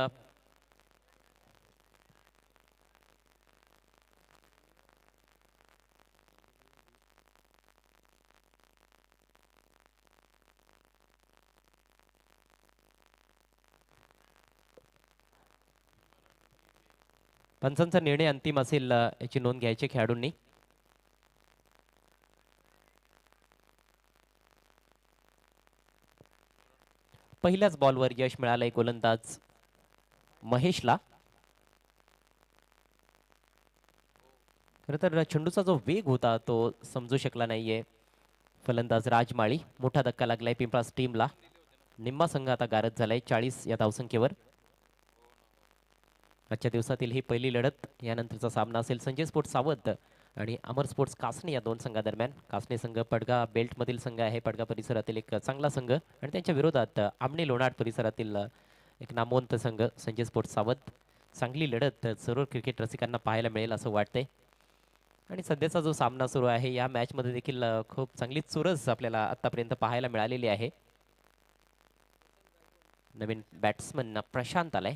पंचांचा निर्णय अंतिम असेल याची नोंद घ्यायची खेळाडूंनी. पहिल्याच बॉलवर यश मिळालंय गोलंदाज महेशला. खरं तर चेंडूचा जो वेग होता तो समजू शकला नाहीये फलंदाज राजमाळी. मोठा धक्का लागलाय पिंपळास टीमला. निम्मा संघ आता गारद झालाय 40 या धावसंख्येवर. आजच्या दिवसातील ही पहिली लढत. यानंतरचा सामना असेल संजय स्पोर्ट्स सावध आणि अमर स्पोर्ट्स कासने या 2 संघादरम्यान. कासने संघ पडगा बेल्ट मधील संघ आहे. पडगा परिसरातील एक चांगला संघ आणि त्यांच्या विरोधात आमणे लोणाड परिसरातील एक नामवंत संघ संजय स्पोर्ट्स सावध. चांगली लढत जरूर क्रिकेट रसिकांना पाहायला मिळेल असं वाटतंय. आणि सध्याचा जो सामना सुरू आहे या मॅच मध्ये देखील खूप चांगली चुरस आपल्याला आतापर्यंत पाहायला मिळालेली आहे. नवीन बॅट्समन प्रशांत आलाय.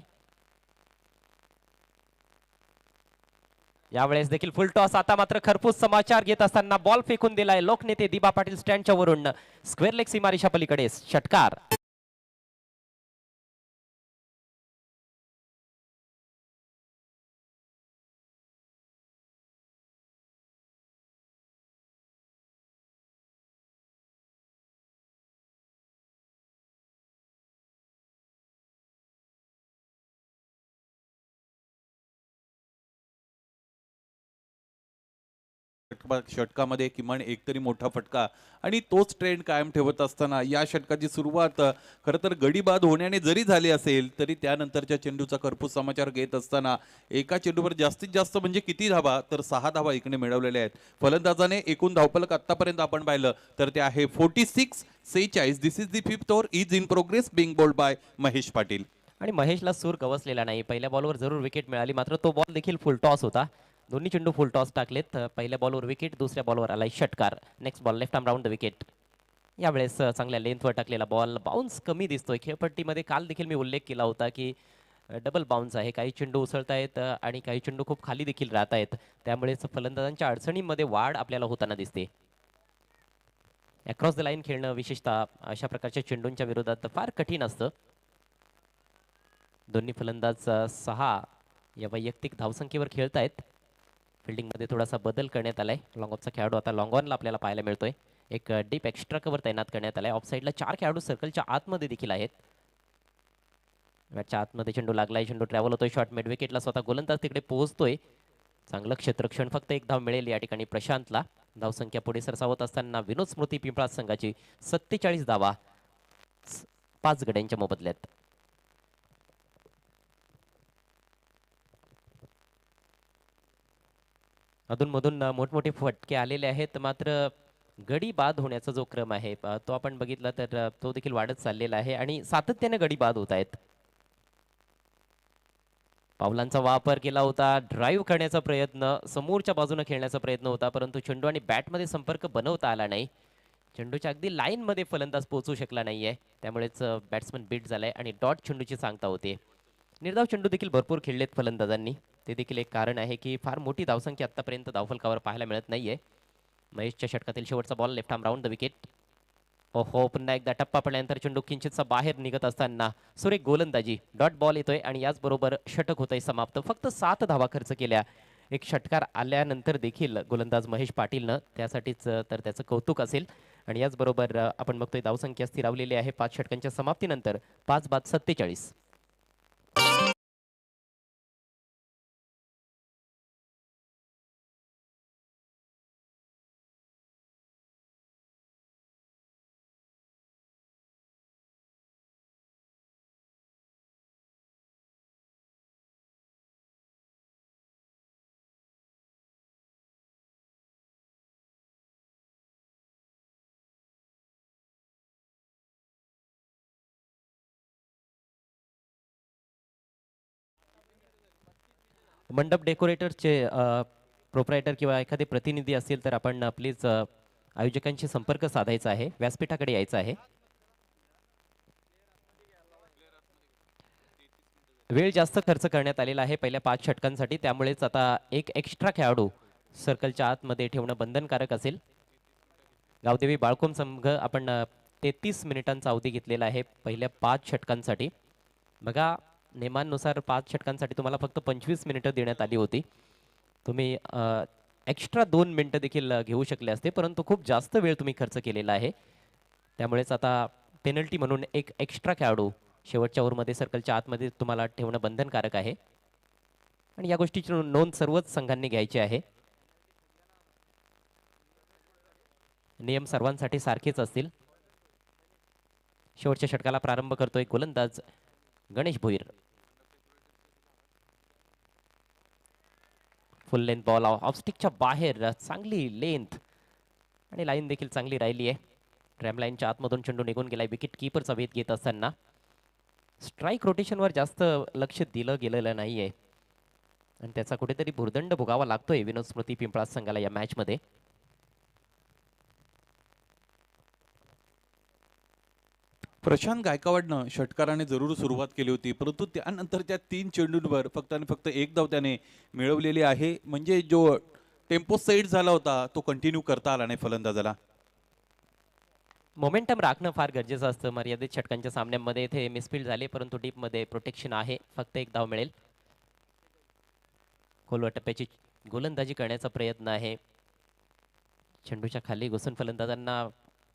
यावेळेस देखील फुल टॉस. आता मात्र खरपूस समाचार घेत असताना बॉल फेकून दिलाय लोकनेते दिबा पाटील स्टँडच्या वरून. स्क्वेअर लेग सीमारेषा पलीकडे षटकार. षटकामध्ये किमान एकतरी मोठा फटका आणि तोच ट्रेंड कायम ठेवत असताना या षटकाची सुरुवात खरं तर गडी बाद होण्याने जरी झाली असेल तरी त्यानंतरच्या चेंडूचा कर्पूस समाचार घेत असताना एका चेंडूवर जास्तीत जास्त म्हणजे किती धावा तर 6 धावा इकडे मिळवलेल्या आहेत. फलंदाजाने एकूण धावफलक आतापर्यंत आपण पाहिलं तर ते आहे 46-46. This is the fifth over is in progress being bowled by Mahesh Patil. आणि महेशला सूर गवसलेला नाही. पहिल्या बॉलवर जरूर विकेट मिळाली, मात्र तो बॉल देखील फुल टॉस होता. दोन्ही चेंडू फुल टॉस टाकलेत. पहिल्या बॉलवर विकेट, दुसऱ्या बॉलवर आलाय षटकार. Next ball left arm round the wicket. यावेळेस चांगल्या लेंथवर टाकलेला बॉल, बाउन्स कमी दिसतोय. खेळपट्टीमध्ये काल देखील मी उल्लेख केला होता की डबल बाउन्स आहे. काही चेंडू उसळतायत आणि काही चेंडू खूप खाली देखील राहत आहेत. त्यामुळेच फलंदाजांच्या अडचणींमध्ये वाढ आपल्याला होताना दिसते. अक्रॉस द लाईन खेळणं विशेषतः अशा प्रकारच्या चेंडूंच्या विरोधात फार कठीण असतं. दोन्ही फलंदाज 6 या वैयक्तिक धावसंख्येवर खेळतायत. फिल्डिंगमध्ये थोडासा बदल करण्यात आलाय. लॉंग ऑफचा खेळाडू आता लॉंग ऑनला आपल्याला पाहायला मिळतोय. एक डीप एक्स्ट्रा कव्हर तैनात करण्यात आलाय. ऑफ साईडला 4 खेळाडू सर्कलच्या आतमध्ये देखील आहेत. मॅचच्या आतमध्ये चेंडू लागलाय, चेंडू ट्रॅव्हल होतोय शॉर्ट मिड विकेटला. स्वतः गोलंदाज तिकडे पोहोचतोय. चांगलं क्षेत्ररक्षण, फक्त एक धाव मिळेल या ठिकाणी प्रशांतला. धावसंख्या पुढे सरसावत असताना विनोद स्मृती पिंपळा संघाची 47 धावा 5 गड्यांच्या मोबदल्यात. अधूनमधून मोठमोठे फटके आलेले आहेत, मात्र गडी बाद होण्याचा जो क्रम आहे तो आपण बघितला तर तो देखील वाढत चाललेला आहे आणि सातत्याने गडी बाद होत आहेत. पावलांचा वापर केला होता, ड्राईव्ह करण्याचा प्रयत्न, समोरच्या बाजूने खेळण्याचा प्रयत्न होता, परंतु चेंडू आणि बॅटमध्ये संपर्क बनवता आला नाही. चेंडूच्या अगदी लाईनमध्ये फलंदाज पोहोचू शकला नाहीये, त्यामुळेच बॅट्समन बीट झालाय आणि डॉट चेंडूची सांगता होते. निर्धाव चेंडू देखील भरपूर खेळलेत फलंदाजांनी. ते देखील एक कारण आहे की फार मोठी धावसंख्या आतापर्यंत धावफलकावर पाहायला मिळत नाहीये. महेशच्या षटकातील शेवटचा ball left arm round the wicket. ओहो, पुन्हा एकदा टप्पा पडल्यानंतर चेंडू किंचितसा बाहेर निघत असताना सुरेख गोलंदाजी, डॉट बॉल येतोय आणि याचबरोबर षटक होतंय समाप्त. फक्त 7 धावा खर्च केल्या. एक षटकार आल्यानंतर देखील गोलंदाज महेश पाटीलनं, त्यासाठीच तर त्याचं कौतुक असेल. आणि याचबरोबर आपण बघतोय धावसंख्या स्थिरावलेली आहे 5 षटकांच्या समाप्तीनंतर 5 बाद 47. मंडप डेकोरेटरचे प्रोप्रायटर किंवा एखादे प्रतिनिधी असतील तर आपण प्लीज आयोजकांशी संपर्क साधायचा आहे, व्यासपीठाकडे यायचं आहे. वेळ जास्त खर्च करण्यात आलेला आहे पहिल्या 5 षटकांसाठी, त्यामुळेच आता एक एक्स्ट्रा खेळाडू सर्कलच्या आतमध्ये ठेवणं बंधनकारक असेल. गावदेवी बाळकोम संघ आपण 33 मिनिटांचा अवधी घेतलेला आहे पहिल्या 5 षटकांसाठी. बघा, नियमांनुसार 5 षटकांसाठी तुम्हाला फक्त 25 मिनिटं देण्यात आली होती. तुम्ही एक्स्ट्रा 2 मिनिटं देखील घेऊ शकले असते, परंतु खूप जास्त वेळ तुम्ही खर्च केलेला आहे. त्यामुळेच आता पेनल्टी म्हणून एक एक्स्ट्रा खेळाडू शेवटच्या ओव्हरमध्ये सर्कलच्या आतमध्ये तुम्हाला ठेवणं बंधनकारक आहे आणि या गोष्टीची नोंद सर्वच संघांनी घ्यायची आहे. नियम सर्वांसाठी सारखेच असतील. शेवटच्या षटकाला प्रारंभ करतोय गोलंदाज Ganesh Bhoir. Full length ball off स्टिकच्या बाहेर, चांगली लेंथ आणि लाईन देखील चांगली राहिली आहे. ट्रॅम लाईनच्या आतमधून चेंडू निघून गेलाय. विकेट कीपरचा वेध घेत असताना स्ट्राईक रोटेशनवर जास्त लक्ष दिलं गेलेलं नाहीये आणि त्याचा कुठेतरी भुर्दंड भोगावा लागतोय विनोद स्मृती पिंपळा संघाला या मॅच मध्ये. प्रशांत गायकवाडनं षटकाराने जरूर सुरुवात केली होती, परंतु त्यानंतर त्या 3 चेंडूंवर फक्त आणि फक्त 1 धाव त्याने मिळवलेली आहे. म्हणजे जो टेम्पो सेट झाला होता तो कंटिन्यू करता आला नाही फलंदाजाला. मोमेंटम राखणं फार गरजेचं असतं. मर्यादित षटकांच्या सामन्यांमध्ये इथे मिसफील्ड झाले, परंतु डीप मध्ये प्रोटेक्शन आहे. फक्त 1 धाव मिळेल. खोलवर टप्प्याची गोलंदाजी करण्याचा प्रयत्न आहे. चेंडूच्या खाली घुसून फलंदाजांना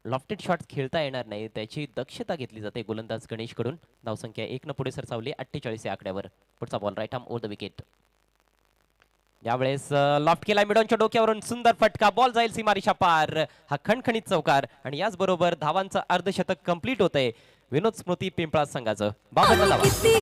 लॉफ्टेड शॉट्स खेळता येणार नाही, त्याची दक्षता घेतली जाते गोलंदाज गणेश कडून. धावसंख्या 1 न पुढे सरसावली 48 या आकड्यावर. पुढचा ball right arm over the wicket. यावेळेस लॉफ्ट केला मिडॉनच्या डोक्यावरून सुंदर फटका, बॉल जाईल सीमारेषा पार. हा खणखणीत चौकार आणि याचबरोबर धावांचं अर्धशतक कंप्लीट होतंय विनोद स्मृती पिंपळा संघाचं. 52 धावा.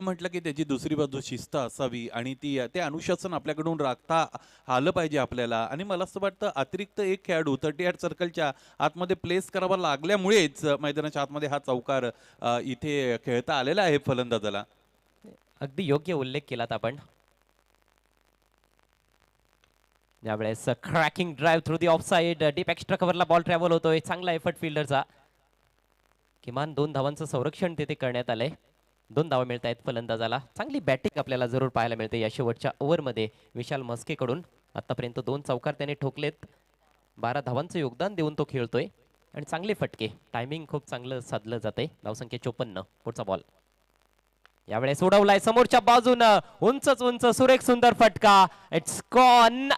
म्हटलं की त्याची दुसरी बाजू शिस्त असावी आणि ते अनुशासन आपल्याकडून राखता आलं पाहिजे आपल्याला. आणि मला असं वाटतं अतिरिक्त एक खेळाडू 38 सर्कलच्या आतमध्ये प्लेस करावा लागल्यामुळेच मैदानाच्या आतमध्ये हा चौकार इथे खेळता आलेला आहे फलंदाजाला. अगदी योग्य उल्लेख केलात आपण. यावेळेस cracking drive through the off side, deep extra कव्हरला बॉल ट्रॅव्हल होतोय. चांगला एफर्ट फिल्डरचा. किमान 2 धावांचं संरक्षण तिथे करण्यात आलंय. 2 धावा मिळत आहेत फलंदाजाला. चांगली बॅटिंग आपल्याला जरूर पाहायला मिळते या शेवटच्या ओव्हरमध्ये विशाल मस्केकडून. आतापर्यंत 2 चौकार त्याने ठोकलेत. 12 धावांचं योगदान देऊन तो खेळतोय आणि चांगले फटके. टायमिंग खूप चांगलं साधलं जातंय. धावसंख्या 54. पुढचा बॉल यावेळेस उडवलाय समोरच्या बाजूनं, उंच सुरेख सुंदर फटका. It's gone.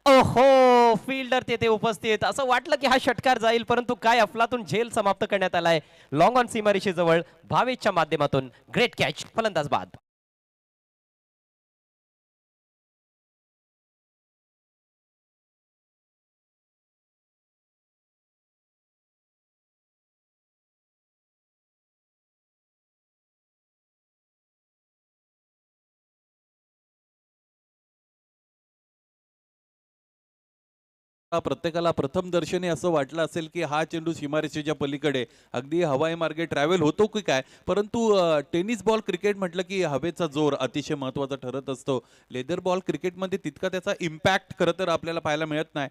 ओहो, फिल्डर तेथे उपस्थित. असं वाटलं की हा षटकार जाईल, परंतु काय अफलातून झेल समाप्त करण्यात आलाय लॉंग ऑन सीमारेषेजवळ भावेशच्या माध्यमातून. ग्रेट कॅच, फलंदाज बाद. प्रत्येकाला प्रथम दर्शनी असं वाटलं असेल की हा चेंडू सीमारेषेच्या पलीकडे अगदी हवाई मार्गे ट्रॅव्हल होतो की काय, परंतु टेनिस बॉल क्रिकेट म्हटलं की हवेचा जोर अतिशय महत्त्वाचा ठरत असतो. लेदर बॉल क्रिकेटमध्ये तितका त्याचा इम्पॅक्ट खरं तर आपल्याला पाहायला मिळत नाही,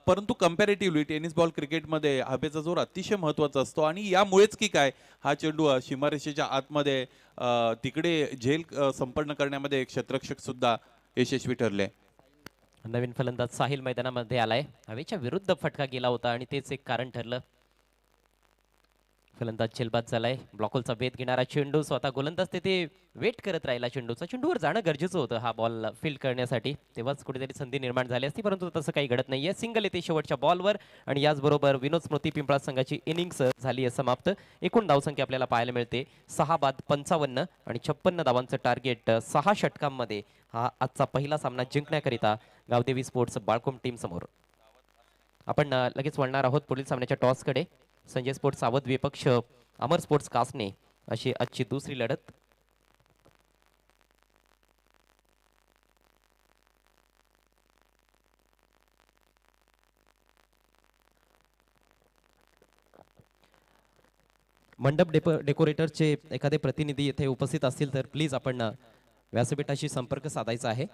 परंतु कम्पॅरेटिव्हली टेनिस बॉल क्रिकेटमध्ये हवेचा जोर अतिशय महत्त्वाचा असतो. आणि यामुळेच की काय हा चेंडू सीमारेषेच्या आतमध्ये तिकडे झेल संपन्न करण्यामध्ये क्षेत्ररक्षक सुद्धा यशस्वी ठरले. नवीन फलंदाज साहिल मैदानामध्ये आलाय. हवेच्या विरुद्ध फटका गेला होता आणि तेच एक कारण ठरलं. फलंदाज झेलबाद झालाय. ब्लॉकहोलचा भेद घेणारा चेंडू, स्वतः गोलंदाज तिथे वेट करत राहिला चेंडूचा. चेंडूवर जाणं गरजेचं होतं हा बॉल फील्ड करण्यासाठी, तेव्हाच कुठेतरी संधी निर्माण झाली असती, परंतु तसं काही घडत नाहीये. सिंगल येते शेवटच्या बॉलवर आणि याचबरोबर विनोद स्मृती पिंपळा संघाची इनिंग्स झाली आहे समाप्त. एकूण धावसंख्या आपल्याला पाहायला मिळते 6 बाद 55 आणि 56 धावांचं टार्गेट 6 षटकांमध्ये. हा आजचा पहिला सामना जिंकण्याकरिता गावदेवी स्पोर्ट्स बाळकुम टीम समोर. आपण लगेच वळणार आहोत पुढील सामन्याच्या टॉसकडे. संजय स्पोर्ट्स सावध विपक्ष अमर स्पोर्ट्स कासने अशी आजची दुसरी लढत. मंडप डेकोरेटरचे एखादे प्रतिनिधी येथे उपस्थित असतील तर प्लीज आपण व्यासपीठाशी संपर्क साधायचा आहे.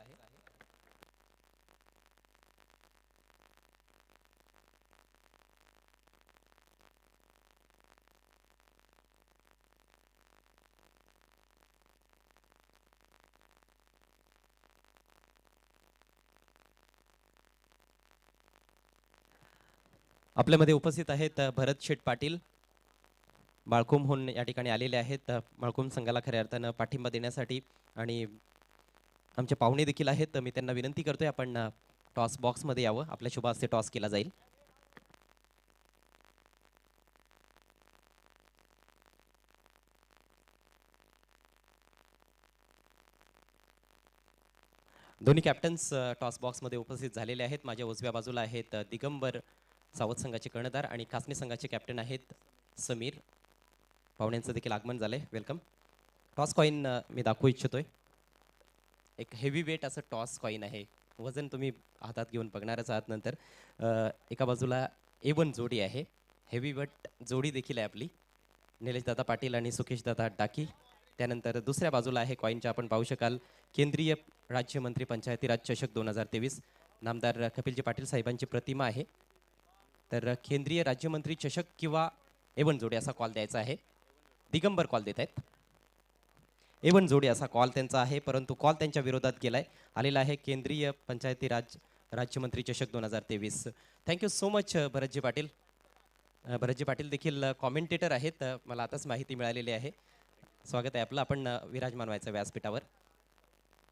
आपल्यामध्ये उपस्थित आहेत भरत शेठ पाटील, बाळकुमहून या ठिकाणी आलेले आहेत. बाळकुम संघाला खऱ्या अर्थानं पाठिंबा देण्यासाठी. आणि आमचे पाहुणे देखील आहेत, तर मी त्यांना विनंती करतोय आपण टॉस बॉक्समध्ये यावं. आपल्या शुभ हस्ते टॉस केला जाईल. दोन्ही कॅप्टन्स टॉस बॉक्समध्ये उपस्थित झालेले आहेत. माझ्या उजव्या बाजूला आहेत दिगंबर, सावध संघाचे कर्णधार, आणि कासने संघाचे कॅप्टन आहेत समीर. पाहुण्यांचं देखील आगमन झालंय. वेलकम. टॉस कॉईन मी दाखवू इच्छितोय. एक हेवी वेट असं टॉस कॉईन आहे. वजन तुम्ही हातात घेऊन बघणारच आहात नंतर. एका बाजूला A1 जोडी आहे. हेवी वेट जोडी देखील आहे आपली, निलेशदादा पाटील आणि सुकेशदादा डाकी. त्यानंतर दुसऱ्या बाजूला आहे कॉईनच्या, आपण पाहू शकाल, केंद्रीय राज्यमंत्री पंचायती राज चषक 2023 नामदार कपिलजी पाटील साहेबांची प्रतिमा आहे. तर केंद्रीय राज्यमंत्री चषक किंवा A1 जोडी असा कॉल द्यायचा आहे. दिगंबर कॉल देत आहेत. A1 जोडी असा कॉल त्यांचा आहे, परंतु कॉल त्यांच्या विरोधात गेलाय. आलेला आहे केंद्रीय पंचायती राज राज्यमंत्री चषक 2023. Thank you so much Bharatji Patil. Bharatji Patil देखील कॉमेंटेटर आहेत, मला आताच माहिती मिळालेली आहे. स्वागत आहे आपलं. आपण विराजमान व्हायचं व्यासपीठावर.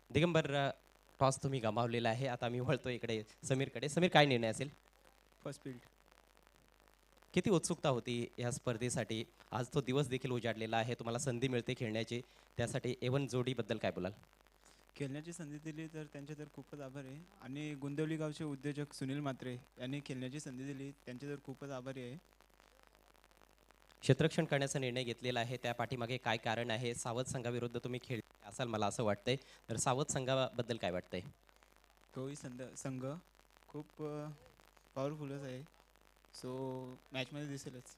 दिगंबर, टॉस तुम्ही गमावलेला आहे. आता मी वळतो इकडे समीरकडे. समीर, काय निर्णय असेल? First field. किती उत्सुकता होती या स्पर्धेसाठी? आज तो दिवस देखील उजाडलेला आहे, तुम्हाला संधी मिळते खेळण्याची. त्यासाठी एवन जोडीबद्दल काय बोलाल? खेळण्याची संधी दिली तर त्यांचे तर खूपच आभार आहे. आणि गुंदवली गावचे उद्योजक सुनील म्हात्रे यांनी खेळण्याची संधी दिली, त्यांचे तर खूपच आभारी आहे. क्षेत्ररक्षण करण्याचा निर्णय घेतलेला आहे, त्या पाठीमागे काय कारण आहे? सावध संघाविरुद्ध तुम्ही खेळले असाल मला असं वाटतंय. तर सावध संघाबद्दल काय वाटतंय? तोही संघ खूप पॉवरफुलच आहे. सो मॅचमध्ये दिसेलच.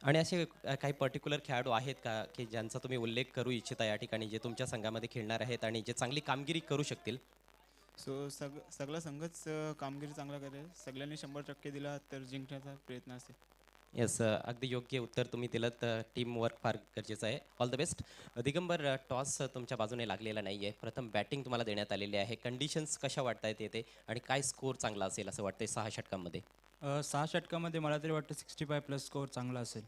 आणि असे काही पर्टिक्युलर खेळाडू आहेत का की ज्यांचा तुम्ही उल्लेख करू इच्छिता या ठिकाणी, जे तुमच्या संघामध्ये खेळणार आहेत आणि जे चांगली कामगिरी करू शकतील? सो सगळा संघच कामगिरी चांगला करेल. सगळ्यांनी 100% दिला तर जिंकण्याचा प्रयत्न असेल. येस, अगदी योग्य उत्तर तुम्ही दिलं. टीम वर्क फार गरजेचं आहे. All the best. Digambar, toss तुमच्या बाजूने लागलेला नाही आहे. प्रथम बॅटिंग तुम्हाला देण्यात आलेली आहे. कंडिशन्स कशा वाटतायत येते आणि काय स्कोर चांगला असेल असं वाटतंय 6 षटकांमध्ये? 6 षटकामध्ये मला तरी वाटतं 65+ स्कोअर चांगला असेल.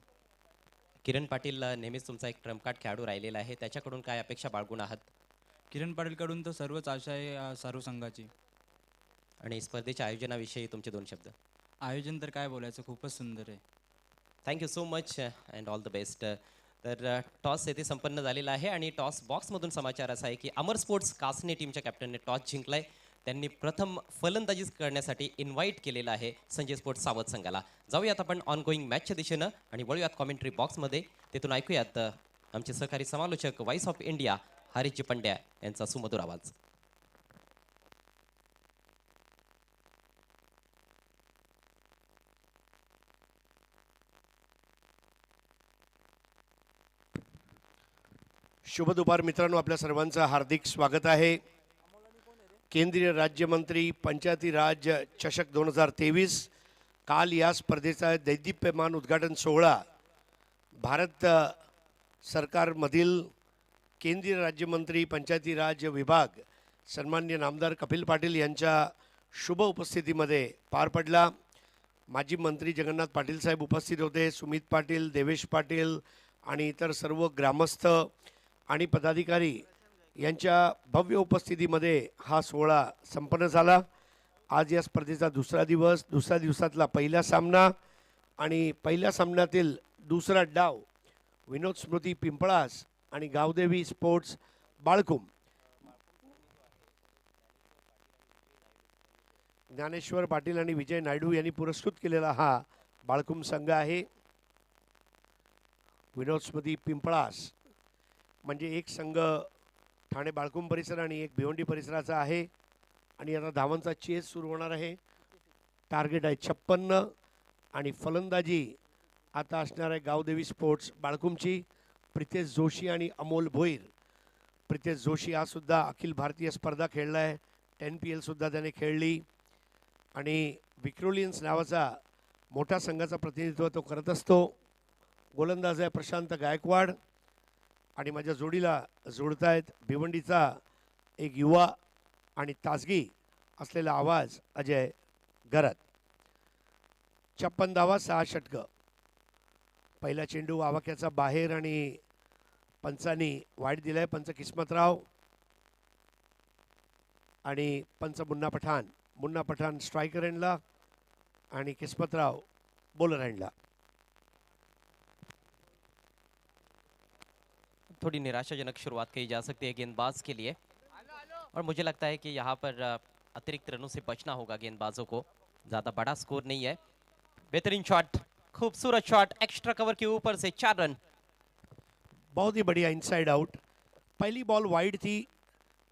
किरण पाटील नेहमीच तुमचा एक ट्रम्प खेळाडू राहिलेला आहे, त्याच्याकडून काय अपेक्षा बाळगून आहात? किरण पाटीलकडून तर सर्वच आशा आहे सारू संघाची. आणि स्पर्धेच्या आयोजनाविषयी तुमचे 2 शब्द. आयोजन तर काय बोलायचं, खूपच सुंदर आहे. Thank you so much and all the best. तर टॉस येथे संपन्न झालेला आहे आणि टॉस बॉक्समधून समाचार असा आहे की अमर स्पोर्ट्स कासने टीमच्या कॅप्टनने टॉस जिंकलाय. त्यांनी प्रथम फलंदाजी करण्यासाठी इन्व्हाइट केलेलं आहे संजय स्पोर्ट्स सावध संघाला. जाऊयात आपण ऑन गोईंग मॅचच्या दिशेनं आणि वळूयात कॉमेंट्री बॉक्समध्ये. तिथून ऐकूयात आमचे सहकारी समालोचक व्हॉइस ऑफ इंडिया हरीशजी पंड्या यांचा सुमधुर आवाज. शुभ दुपार मित्रांनो, आपल्या सर्वांचं हार्दिक स्वागत आहे. केंद्रीय राज्यमंत्री पंचायती राज चषक 2023 काल या स्पर्धेचा दैदिप्यमान उद्घाटन सोहळा भारत सरकारमधील केंद्रीय राज्यमंत्री पंचायती राज विभाग सन्माननीय नामदार कपिल पाटील यांच्या शुभ उपस्थितीमध्ये पार पडला. माजी मंत्री जगन्नाथ पाटील साहेब उपस्थित होते, सुमित पाटील, देवेश पाटील आणि इतर सर्व ग्रामस्थ आणि पदाधिकारी यांच्या भव्य उपस्थितीमध्ये हा सोहळा संपन्न झाला. आज या स्पर्धेचा दुसरा दिवसातला पहिला सामना आणि पहिल्या सामन्यातील दुसरा डाव विनोद स्मृती पिंपळास आणि गावदेवी स्पोर्ट्स बाळकुम, ज्ञानेश्वर पाटील आणि विजय नायडू यांनी पुरस्कृत केलेला हा बाळकुम संघ आहे. विनोद स्मृती पिंपळास म्हणजे एक संघ ठाणे बाळकुम परिसर आणि एक भिवंडी परिसराचा आहे. आणि आता धावांचा चेस सुरू होणार आहे. टार्गेट आहे 56 आणि फलंदाजी आता असणार आहे गावदेवी स्पोर्ट्स बाळकुमची. प्रितेश जोशी आणि अमोल भोईर. प्रितेश जोशी हा सुद्धा अखिल भारतीय स्पर्धा खेळला आहे, 10PL सुद्धा त्याने खेळली आणि विक्रोलियन्स नावाचा मोठा संघाचा प्रतिनिधित्व तो करत असतो. गोलंदाज आहे प्रशांत गायकवाड आणि माझ्या जोडीला जोडतायत भिवंडीचा एक युवा आणि ताजगी असलेला आवाज अजय गरत. 56 धावा 6 षटकं. पहिला चेंडू आवाक्याचा बाहेर आणि पंचांनी वाईट दिलाय. पंच किस्मतराव आणि पंच मुन्ना पठाण स्ट्रायकर एंडला आणि किस्मतराव बॉलर एंडला. थोड़ी निराशाजनक शुरुआत कही जा सकती है गेंदबाज के लिए और मुझे लगता है कि यहाँ पर अतिरिक्त रनों से बचना होगा गेंदबाजों को. ज़्यादा बड़ा स्कोर नहीं है. बेहतरीन शॉट, खूबसूरत शॉट, एक्स्ट्रा कवर के ऊपर से 4 रन. बहुत ही बढ़िया इनसाइड आउट. पहिली बॉल वाईड थी.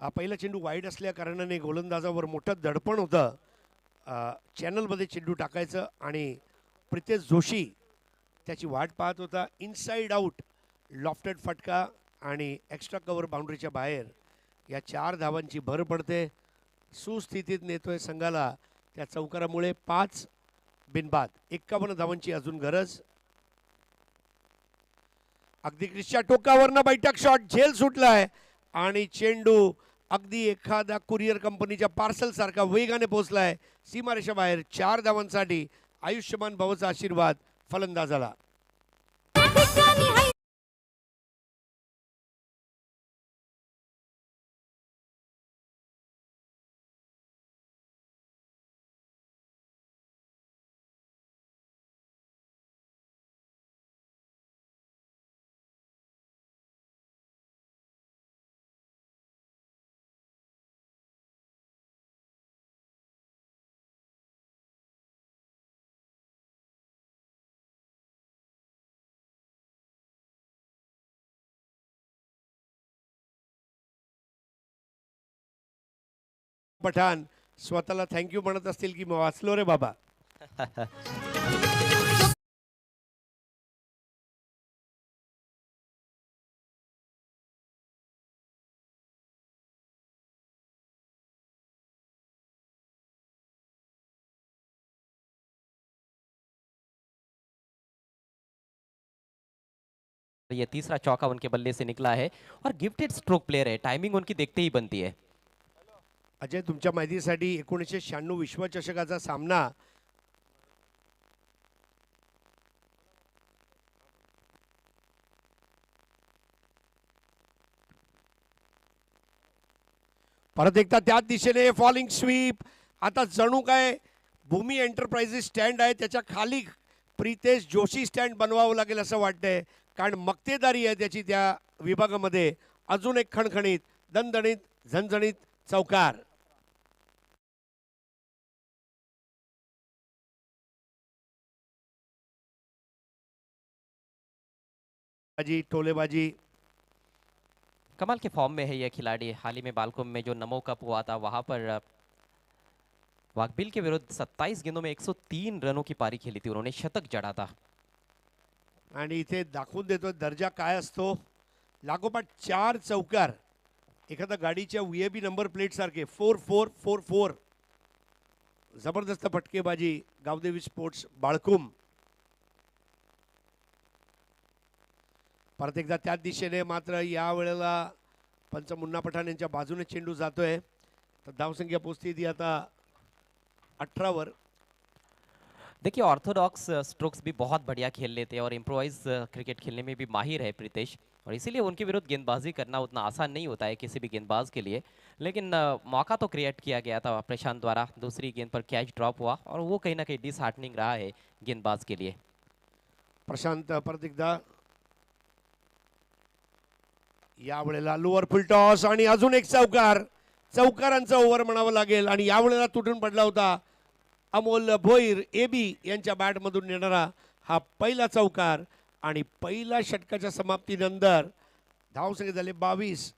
पहिला चेंडू वाईड असल्या कारणाने गोलंदाजावर मोठं दडपण होतं चॅनलमध्ये चेंडू टाकायचं आणि प्रितेश जोशी त्याची वाट पाहत होता. इनसाइड आउट, लॉफ्टेड फटका आणि एक्स्ट्रा कव्हर बाउंड्रीच्या बाहेर या 4 धावांची भर पडते. सुस्थितीत नेतोय संघाला त्या चौकारामुळे. 5 बिनबाद, 51 धावांची अजून गरज. अगदी क्रिसच्या टोकावरनं बैठक शॉट, झेल सुटलाय आणि चेंडू अगदी एखादा कुरिअर कंपनीच्या पार्सल सारखा वेगाने पोहोचलाय सीमारेषा बाहेर. 4 धावांसाठी आयुष्यमान भवचा आशीर्वाद फलंदाजाला. पठाण स्वतःला थँक्यू म्हणत असतील की वाचलो रे बाबा. ये तीसरा चौका उनके बल्ले से निकला है और गिफ्टेड स्ट्रोक प्लेयर है, टाइमिंग उनकी देखते ही बनती है. अजय, तुमच्या माहितीसाठी 1996 विश्वचषकाचा सामना परत एकदा त्याच दिशेने फॉलिंग स्वीप. आता जणू काय भूमी एंटरप्राइजेस स्टँड आहे, त्याच्या खाली प्रितेश जोशी स्टँड बनवावं लागेल असं वाटतंय, कारण मक्तेदारी आहे त्याची त्या विभागामध्ये. अजून एक खणखणीत दणदणीत झणझणीत चौकार. टोलेबाजी. कमाल के फॉर्म में है यह खिलाड़ी. हाल ही में बालकुम में जो नमो कप हुआ था वहां पर वाकबिल के विरुद्ध 27 गेंदों में 103 रनों की पारी खेली थी, उन्होंने शतक जड़ा था. आणि इथे दाखवून देतो दर्जा काय असतो. लागोपाठ 4 चौकार, एखाद्या गाडीच्या व्हीएबी नंबर प्लेट सारखे 4444. जबरदस्त फटकेबाजी गावदेवी स्पोर्ट्स बाळकुम. परत एकदा त्याच दिशेने, मात्र या वेळेला पंच मुन्ना पठाण यांच्या बाजूने चेंडू जातोय. तर धावसंख्या पोहोचते ती आता 18 वर. देखिए ऑर्थोडॉक्स स्ट्रोक्स भी बहुत बढ़िया खेल लेते हैं और इम्प्रोवाइज क्रिकेट खेलने में भी माहिर है प्रीतेश, और इसीलिए उनके विरुद्ध गेंदबाजी करना उतना आसान नहीं होता है किसी भी गेंदबाज के लिए. लेकिन मौका तो क्रिएट किया गया था प्रशांत द्वारा. दूसरी गेंद पर कैच ड्रॉप हुआ और वो कहीं ना कहीं डिसहार्टनिंग रहा है गेंदबाज के लिए. प्रशांत परत एकदा यावेळेला लोअर फुल टॉस आणि अजून एक चौकार. चौकारांचा ओव्हर म्हणावं लागेल. आणि यावेळेला तुटून पडला होता अमोल भोईर एबी यांच्या बॅटमधून येणारा हा पहिला चौकार. आणि पहिल्या षटकाच्या समाप्तीनंतर धावसंख्या झाले 22.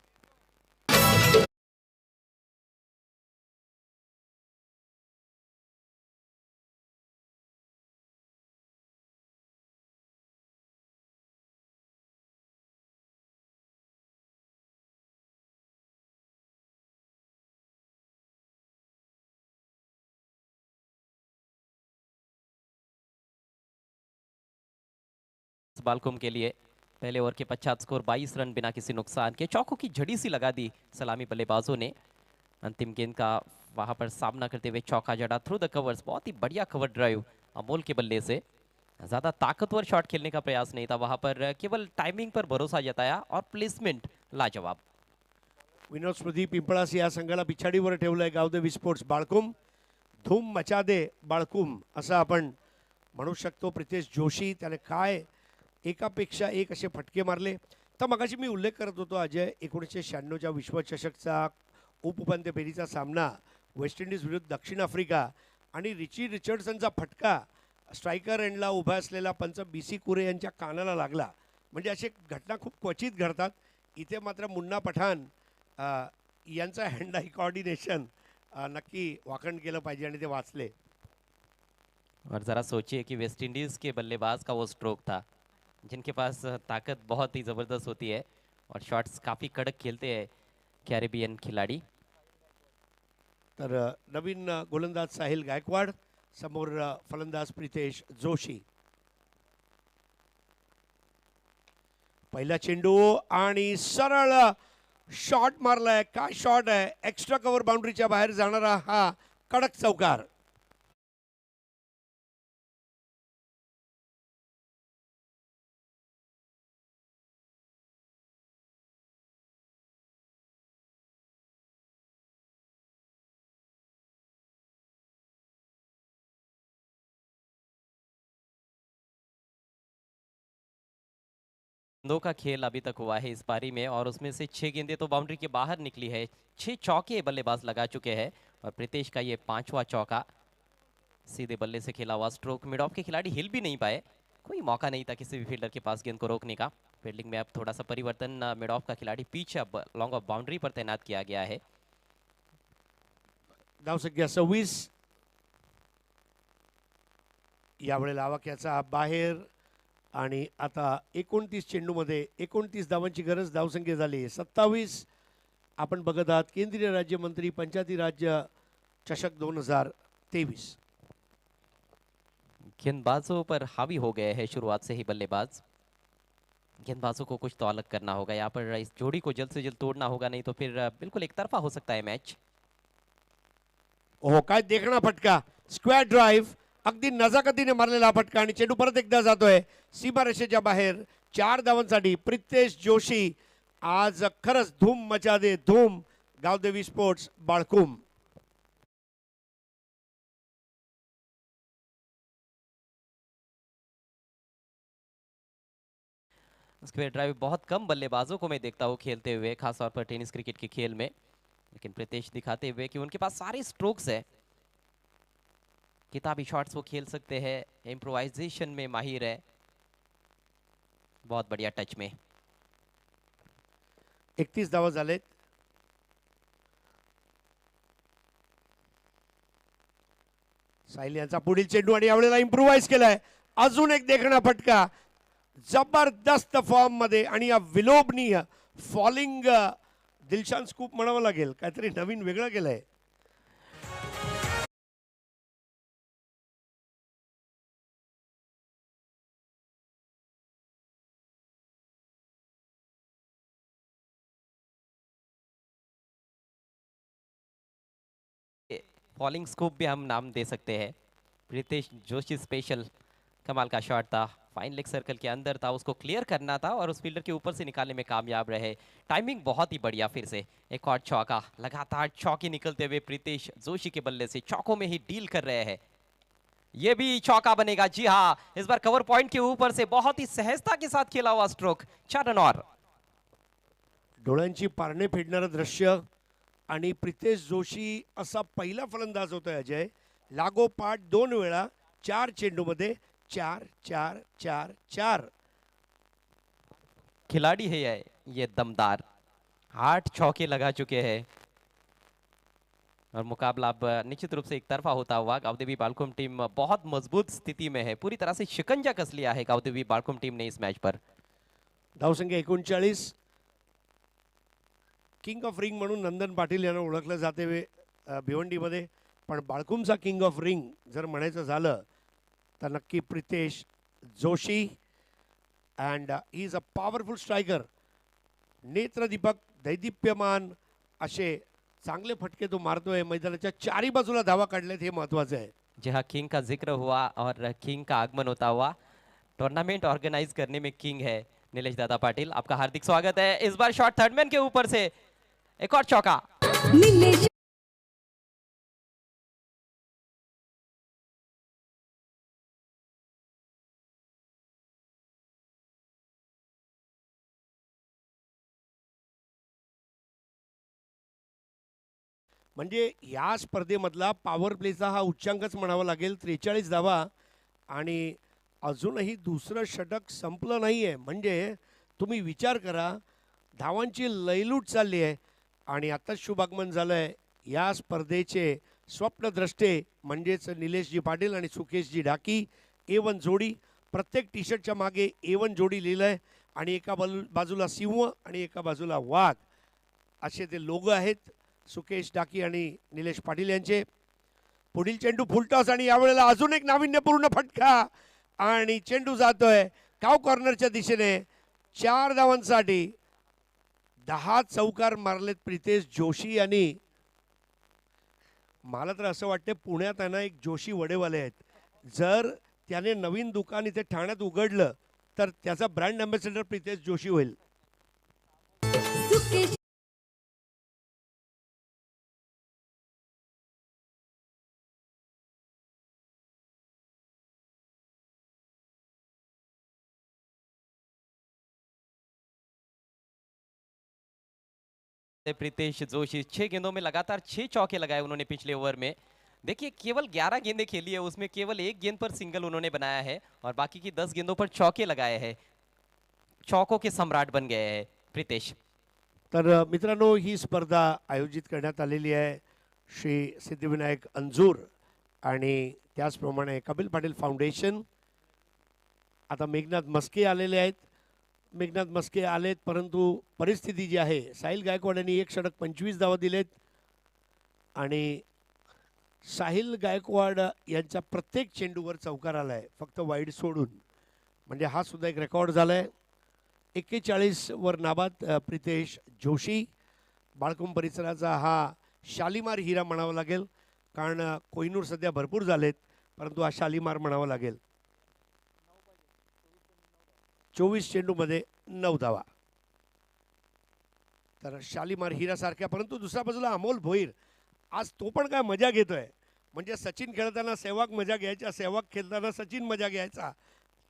बालकुम के लिए पहले ओवर के पश्चात स्कोर 22 रन बिना किसी नुकसान के. चौकों की झड़ी सी लगा दी सलामी बल्लेबाजों ने. अंतिम गेंद का वहां पर सामना करते हुए चौका जड़ा थ्रू द कवर्स. बहुत ही बढ़िया कवर ड्राइव अमोल के बल्ले से. ज्यादा ताकतवर शॉट खेलने का प्रयास नहीं था वहां पर, केवल टाइमिंग पर भरोसा जताया और प्लेसमेंट लाजवाब. विनोद स्मृती पिंपळास या संघाला पिछाडीवर ठेवलंय गावदेवी स्पोर्ट्स बाळकुम. धूम मचा दे बाळकुम असं आपण म्हणू शकतो. प्रितेश जोशी त्याने काय एकापेक्षा एक असे फटके मारले. तर मगाशी मी उल्लेख करत होतो अजय, 1996च्या विश्वचषकचा उपउपांत्य फेरीचा सामना वेस्ट इंडिज विरुद्ध दक्षिण आफ्रिका, आणि रिची रिचर्डसनचा फटका स्ट्रायकर एंडला उभा असलेला पंच BC कुरे यांच्या कानाला लागला. म्हणजे असे घटना खूप क्वचित घडतात. इथे मात्र मुन्ना पठाण यांचा हँड आय कोऑर्डिनेशन नक्की वाकण केलं पाहिजे आणि ते वाचले. और जरा सोचिए कि वेस्ट इंडीज के बल्लेबाज का वो स्ट्रोक था, जिनके पास ताकत बहुत ही ज़बरदस्त होती है और शॉट्स काफ़ी कड़क खेलते हैं कैरेबियन खिलाड़ी. तर नवीन गोलंदाज साहिल गायकवाड, समोर फलंदाज प्रितेश जोशी. पहिला चेंडू आणि सरळ शॉट मारलाय. काय शॉट आहे. एक्स्ट्रा कव्हर बाउंड्रीच्या बाहेर जाणारा हा कडक चौकार. गेंदों का खेल अभी तक हुआ है इस पारी में, और उसमें से 6 गेंदें तो बाउंड्री के बाहर निकली है. 6 चौके बल्लेबाज लगा चुके हैं और प्रीतेश का ये 5वां चौका. सीधे बल्ले से खेला हुआ स्ट्रोक. मिड ऑफ के खिलाड़ी हिल भी नहीं पाए. कोई मौका नहीं था किसी भी फील्डर के पास गेंद को रोकने का. फील्डिंग में अब थोड़ा सा परिवर्तन. मिड ऑफ का खिलाड़ी पीछे अब लॉन्ग ऑफ बाउंड्री पर तैनात किया गया है. धावसंख्या 26. यावेळेला आवाक्याचा बाहेर आणि आता 29 चेंडूमध्ये 29 धावांची गरज. धावसंख्या झाली 27. आपण बघत आहात केंद्रीय राज्यमंत्री पंचायती राज्य चषक 2023. गेंदबाजों पर हावी हो गए हैं शुरुआत से ही बल्लेबाज। गेंदबाजों को कुछ तो अलग करना होगा यहाँ पर, इस जोड़ी को जल्द से जल्द तोड़ना होगा, नहीं तो फिर बिल्कुल एक तरफा हो सकता है मैच। हो काय देखणा फटका, स्क्वेअर ड्राईव्ह, अगदी नजाकतीने मारलेला हा फटका आणि चेंडू परत एकदा जातोय सीमारेषेच्या बाहेर. 4 धावांसाठी प्रितेश जोशी आज खरंच धूम मचा दे धूम. गावदेवी स्पोर्ट्स बाळकुम. स्क्वेयर ड्राइव बहुत कम बल्लेबाजों को मैं देखता हूँ खेलते हुए, खासतौर पर टेनिस क्रिकेट के खेल में, लेकिन प्रितेश दिखाते हुए कि उनके पास सारे स्ट्रोक्स है, किताबी शॉट्स वो खेल सकते हैं, इम्प्रोवाइजेशन में माहिर है, बहुत बढ़िया टच में। 31 धावा झालेत. साहिल यांचा पुढील चेंडू आणि यावेळेला इम्प्रोवाइज केलाय. अजून एक देखणा फटका जबरदस्त फॉर्म मध्ये आणि या विलोभनीय फॉलिंग दिलशान स्कूप म्हणावं लागेल, काहीतरी नवीन वेगळं केलंय. फॉलिंग स्कूप भी हम नाम दे सकते हैं। प्रितेश जोशी स्पेशल, कमाल का शॉट था, फाइन लेग सर्कल के अंदर था, उसको क्लियर करना था और उस फील्डर के ऊपर से निकालने में कामयाब रहे। टाइमिंग बहुत ही बढ़िया। फिर से एक और चौका, लगातार चौके निकलते हुए प्रितेश जोशी के बल्ले से चौकों में ही डील कर रहे हैं। ये भी चौका बनेगा। जी हाँ, इस बार कवर पॉइंट के ऊपर से बहुत ही सहजता के साथ खेला हुआ स्ट्रोक। 4 रन और। डोळ्यांची पारणे फेडणारं दृश्य आणि प्रितेश जोशी असा पहिला फलंदाज होतोय अजय. लागोपाठ 2 वेळा 4 चेंडूमध्ये 4 4 4 4. खिलाड़ी है ये दमदार, 8 चौके लगा चुके हैं और मुकाबला अब निश्चित रूप से एक तरफा होता हुआ। गावदेवी बाळकुम टीम बहुत मजबूत स्थिति में है, पूरी तरह से शिकंजा कस लिया है गावदेवी बाळकुम टीम ने इस मैच पर। धावसंख्या 39. किंग ऑफ रिंग म्हणून नंदन पाटील यांना ओळखलं जाते भिवंडीमध्ये, पण बाळकुमचा किंग ऑफ रिंग जर म्हणायचं झालं तर नक्की Pritesh Joshi. And he is a powerful striker. नेत्रदीपक दैदिप्यमान असे चांगले फटके तो मारतोय. मैदानाच्या चारी बाजूला धावा काढल्यात, हे महत्वाचं आहे. जी हाँ, किंग का जिक्र हुआ और किंग का आगमन होता हुआ। टूर्नामेंट ऑर्गेनाइज करने में किंग है नीलेश दादा पाटिल, आपका हार्दिक स्वागत है। इस बार शॉट थर्डमैन के ऊपर से एक और चौका। म्हणजे या स्पर्धेमधला पॉवर प्लेचा हा उच्चांकच म्हणावा लागेल. 43 धावा आणि अजूनही दुसरं षटक संपलं नाही आहे. म्हणजे तुम्ही विचार करा, धावांची लयलूट चालली आहे आणि आत्ताच शुभागमन झालं आहे या स्पर्धेचे स्वप्नद्रष्टे म्हणजेच निलेशजी पाटील आणि सुकेशजी ढाकी. A1 जोडी, प्रत्येक टी शर्टच्या मागे A1 जोडी लिहिलं आहे आणि एका बाजूला सिंह आणि एका बाजूला वाघ असे ते लोगो आहेत सुकेश डाकी आणि निलेश पाटील यांचे. पुढील चेंडू फुलटॉस आणि यावेळेला अजून एक नाविन्यपूर्ण फटका आणि चेंडू जातोय काव कॉर्नरच्या दिशेने. 4 धावांसाठी 10 चौकार मारलेत प्रितेश जोशी यांनी. मला तर असं वाटतं पुण्यात आहे ना एक जोशी वडेवाले आहेत, जर त्याने नवीन दुकान इथे ठाण्यात उघडलं तर त्याचा ब्रँड अँबॅसेडर प्रितेश जोशी होईल. प्रितेश जोशी 6 गेंदों में लगातार 6 चौके लगाए उन्होंने पिछले ओवर में। देखिए केवल 11 गेंदें खेली है, उसमें केवल 1 गेंद पर सिंगल उन्होंने बनाया है और बाकी की 10 गेंदों पर चौके लगाए हैं। चौकों के सम्राट बन गए हैं प्रितेश। तर मित्रांनो, ही स्पर्धा आयोजित करण्यात आलेली आहे श्री सिद्धिविनायक अंजूर आणि त्याचप्रमाणे कपिल पाटील फाउंडेशन. आता मेघनाथ मस्के आलेले आहेत. मेघनाथ मस्के आलेत, परंतु परिस्थिती जी आहे, साहिल गायकवाड यांनी 1 षटक 25 धावा दिलेत आणि साहिल गायकवाड यांच्या प्रत्येक चेंडूवर चौकार आला आहे, फक्त वाईड सोडून. म्हणजे हा सुद्धा एक रेकॉर्ड झाला आहे. 41 वर नाबाद प्रितेश जोशी. बाळकुंभ परिसराचा हा शालिमार हिरा म्हणावा लागेल, कारण कोहिनूर सध्या भरपूर झालेत, परंतु हा शालिमार म्हणावा लागेल. 24 चेंडूमध्ये 9 धावा. तर शालिमार हिरासारख्या. परंतु दुसऱ्या बाजूला अमोल भोईर, आज तो पण काय मजा घेतोय. म्हणजे सचिन खेळताना सेहवाग मजा घ्यायचा, सेहवाग खेळताना सचिन मजा घ्यायचा,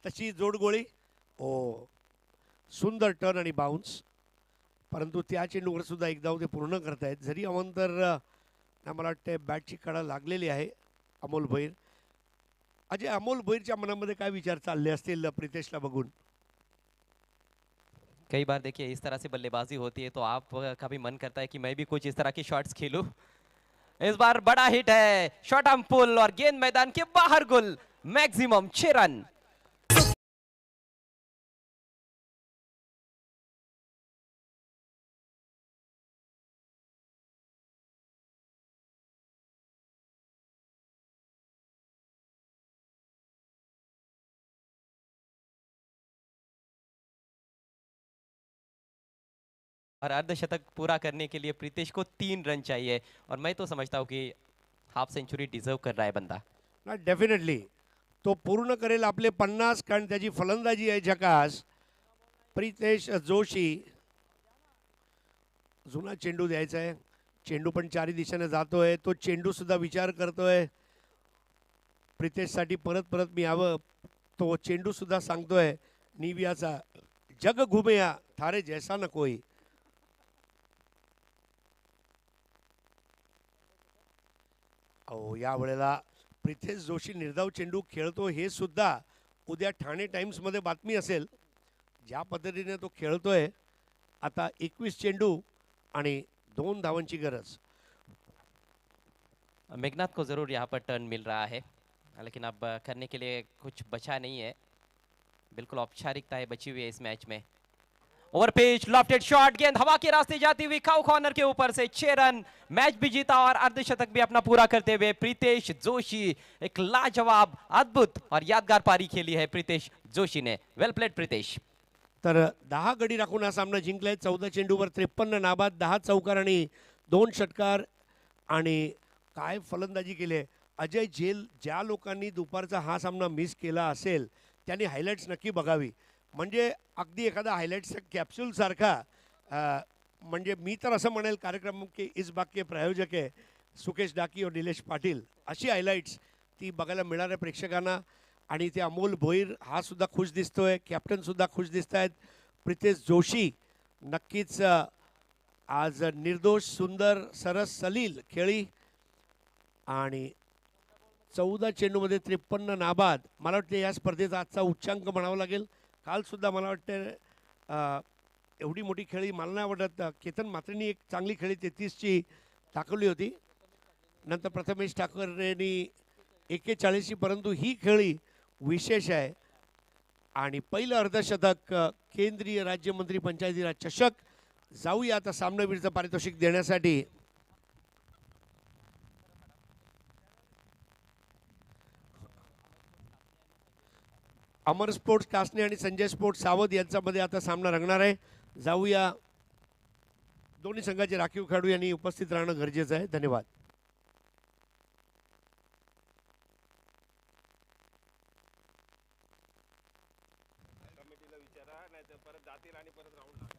तशी जोडगोळी. ओ, सुंदर टर्न आणि बाउन्स. परंतु त्या चेंडूवर सुद्धा एक धाव ते पूर्ण करतायत. जरी अवंतर मला वाटते बॅटची कडा लागलेली आहे अमोल भोईर. अजय, अमोल भोईरच्या मनामध्ये काय विचार चालले असतील प्रितेशला बघून? कई बार देखिए इस तरह से बल्लेबाजी होती है तो आप का भी मन करता है कि मैं भी कुछ इस तरह के शॉट्स खेलूं. इस बार बड़ा हिट है, शॉट आर्म पुल और गेंद मैदान के बाहर गुल. Maximum 6 run. और अर्धशतक पूरा करने के लिए प्रीतेश को 3 रन चाहिए और मैं तो समझता हूँ कि हाफ सेंचुरी डिजर्व कर रहा है बंदा. ना, डेफिनेटली तो पूर्ण करेल आपले 50, कारण त्याची फलंदाजी आहे झकास. प्रितेश जोशी. जुना चेंडू द्यायचा आहे. चेंडू पण चारी दिशेने जातोय. तो चेंडू सुद्धा विचार करतोय प्रितेशसाठी परत परत मी यावं. तो चेंडू सुद्धा सांगतोय निवियाचा, जग घुमेया थारे जैसा न कोई. अहो, या वेळेला प्रितेश जोशी निर्धाव चेंडू खेळतो हे सुद्धा उद्या ठाणे टाइम्समध्ये बातमी असेल, ज्या पद्धतीने तो खेळतोय. आता 21 चेंडू आणि 2 धावांची गरज. मेघनाथ को जरूर यहाँ पर टर्न मिल रहा है, लेकिन अब करने के लिए कुछ बचा नहीं है. बिल्कुल औपचारिकताएं बची हुई है इस मैच में. ओवर पिच लॉफ्टेड शॉट, गेंद हवा के रास्ते जाती हुई काउ कॉर्नर के ऊपर से 6 रन. मैच भी जीता और अर्धशतक भी अपना पूरा करते हुए प्रीतेश जोशी. एक लाजवाब, अद्भुत और यादगार पारी खेली है प्रीतेश जोशी ने. वेल प्लेड प्रीतेश. तर 10 गडी राखून हा सामना जिंकलाय. 14 चेंडूवर 53 नाबाद, 10 चौकार आणि 2 षटकार. आणि काय फलंदाजी केली आहे अजय. ज्या लोकांनी दुपारचा हा सामना मिस केला असेल त्यांनी हायलाइट्स नक्की बघावी. म्हणजे अगदी एखादा हायलाइट्स कॅप्सूल सारखा. म्हणजे मी तर असं म्हणेल, कार्यक्रम के इस बाग के प्रायोजक आहे सुकेश डाकी और निलेश पाटील. अशी हायलाइट्स ती बघायला मिळणार आहे प्रेक्षकांना. आणि ते अमोल भोईर हा सुद्धा खुश दिसतोय, कॅप्टन सुद्धा खुश दिसत आहेत. प्रितेश जोशी नक्कीच आज निर्दोष, सुंदर, सरस, सलील खेळी. आणि 14 चेंडूमध्ये 53 नाबाद. मला वाटते या स्पर्धेचा आजचा उच्चांक म्हणावा लागेल. काल सुद्धा मला वाटतं एवढी मोठी खेळी मला नाही वाटत. केतन म्हात्रेंनी एक चांगली खेळी 33ची दाखवली होती. नंतर प्रथमेश ठाकरेंनी 41ची, परंतु ही खेळी विशेष आहे. आणि पहिलं अर्धशतक केंद्रीय राज्यमंत्री पंचायती राज चषक. जाऊया आता सामनावीरचं पारितोषिक देण्यासाठी. अमर स्पोर्ट्स कासने आणि संजय स्पोर्ट्स सावध यांच्यामध्ये आता सामना रंगणार आहे. जाऊया. दोन्ही संघाचे राखीव खेळाडू यांनी उपस्थित राहणं गरजेचं आहे. धन्यवाद. कमिटीला विचारा, नाही तर परत जातील आणि परत राऊंड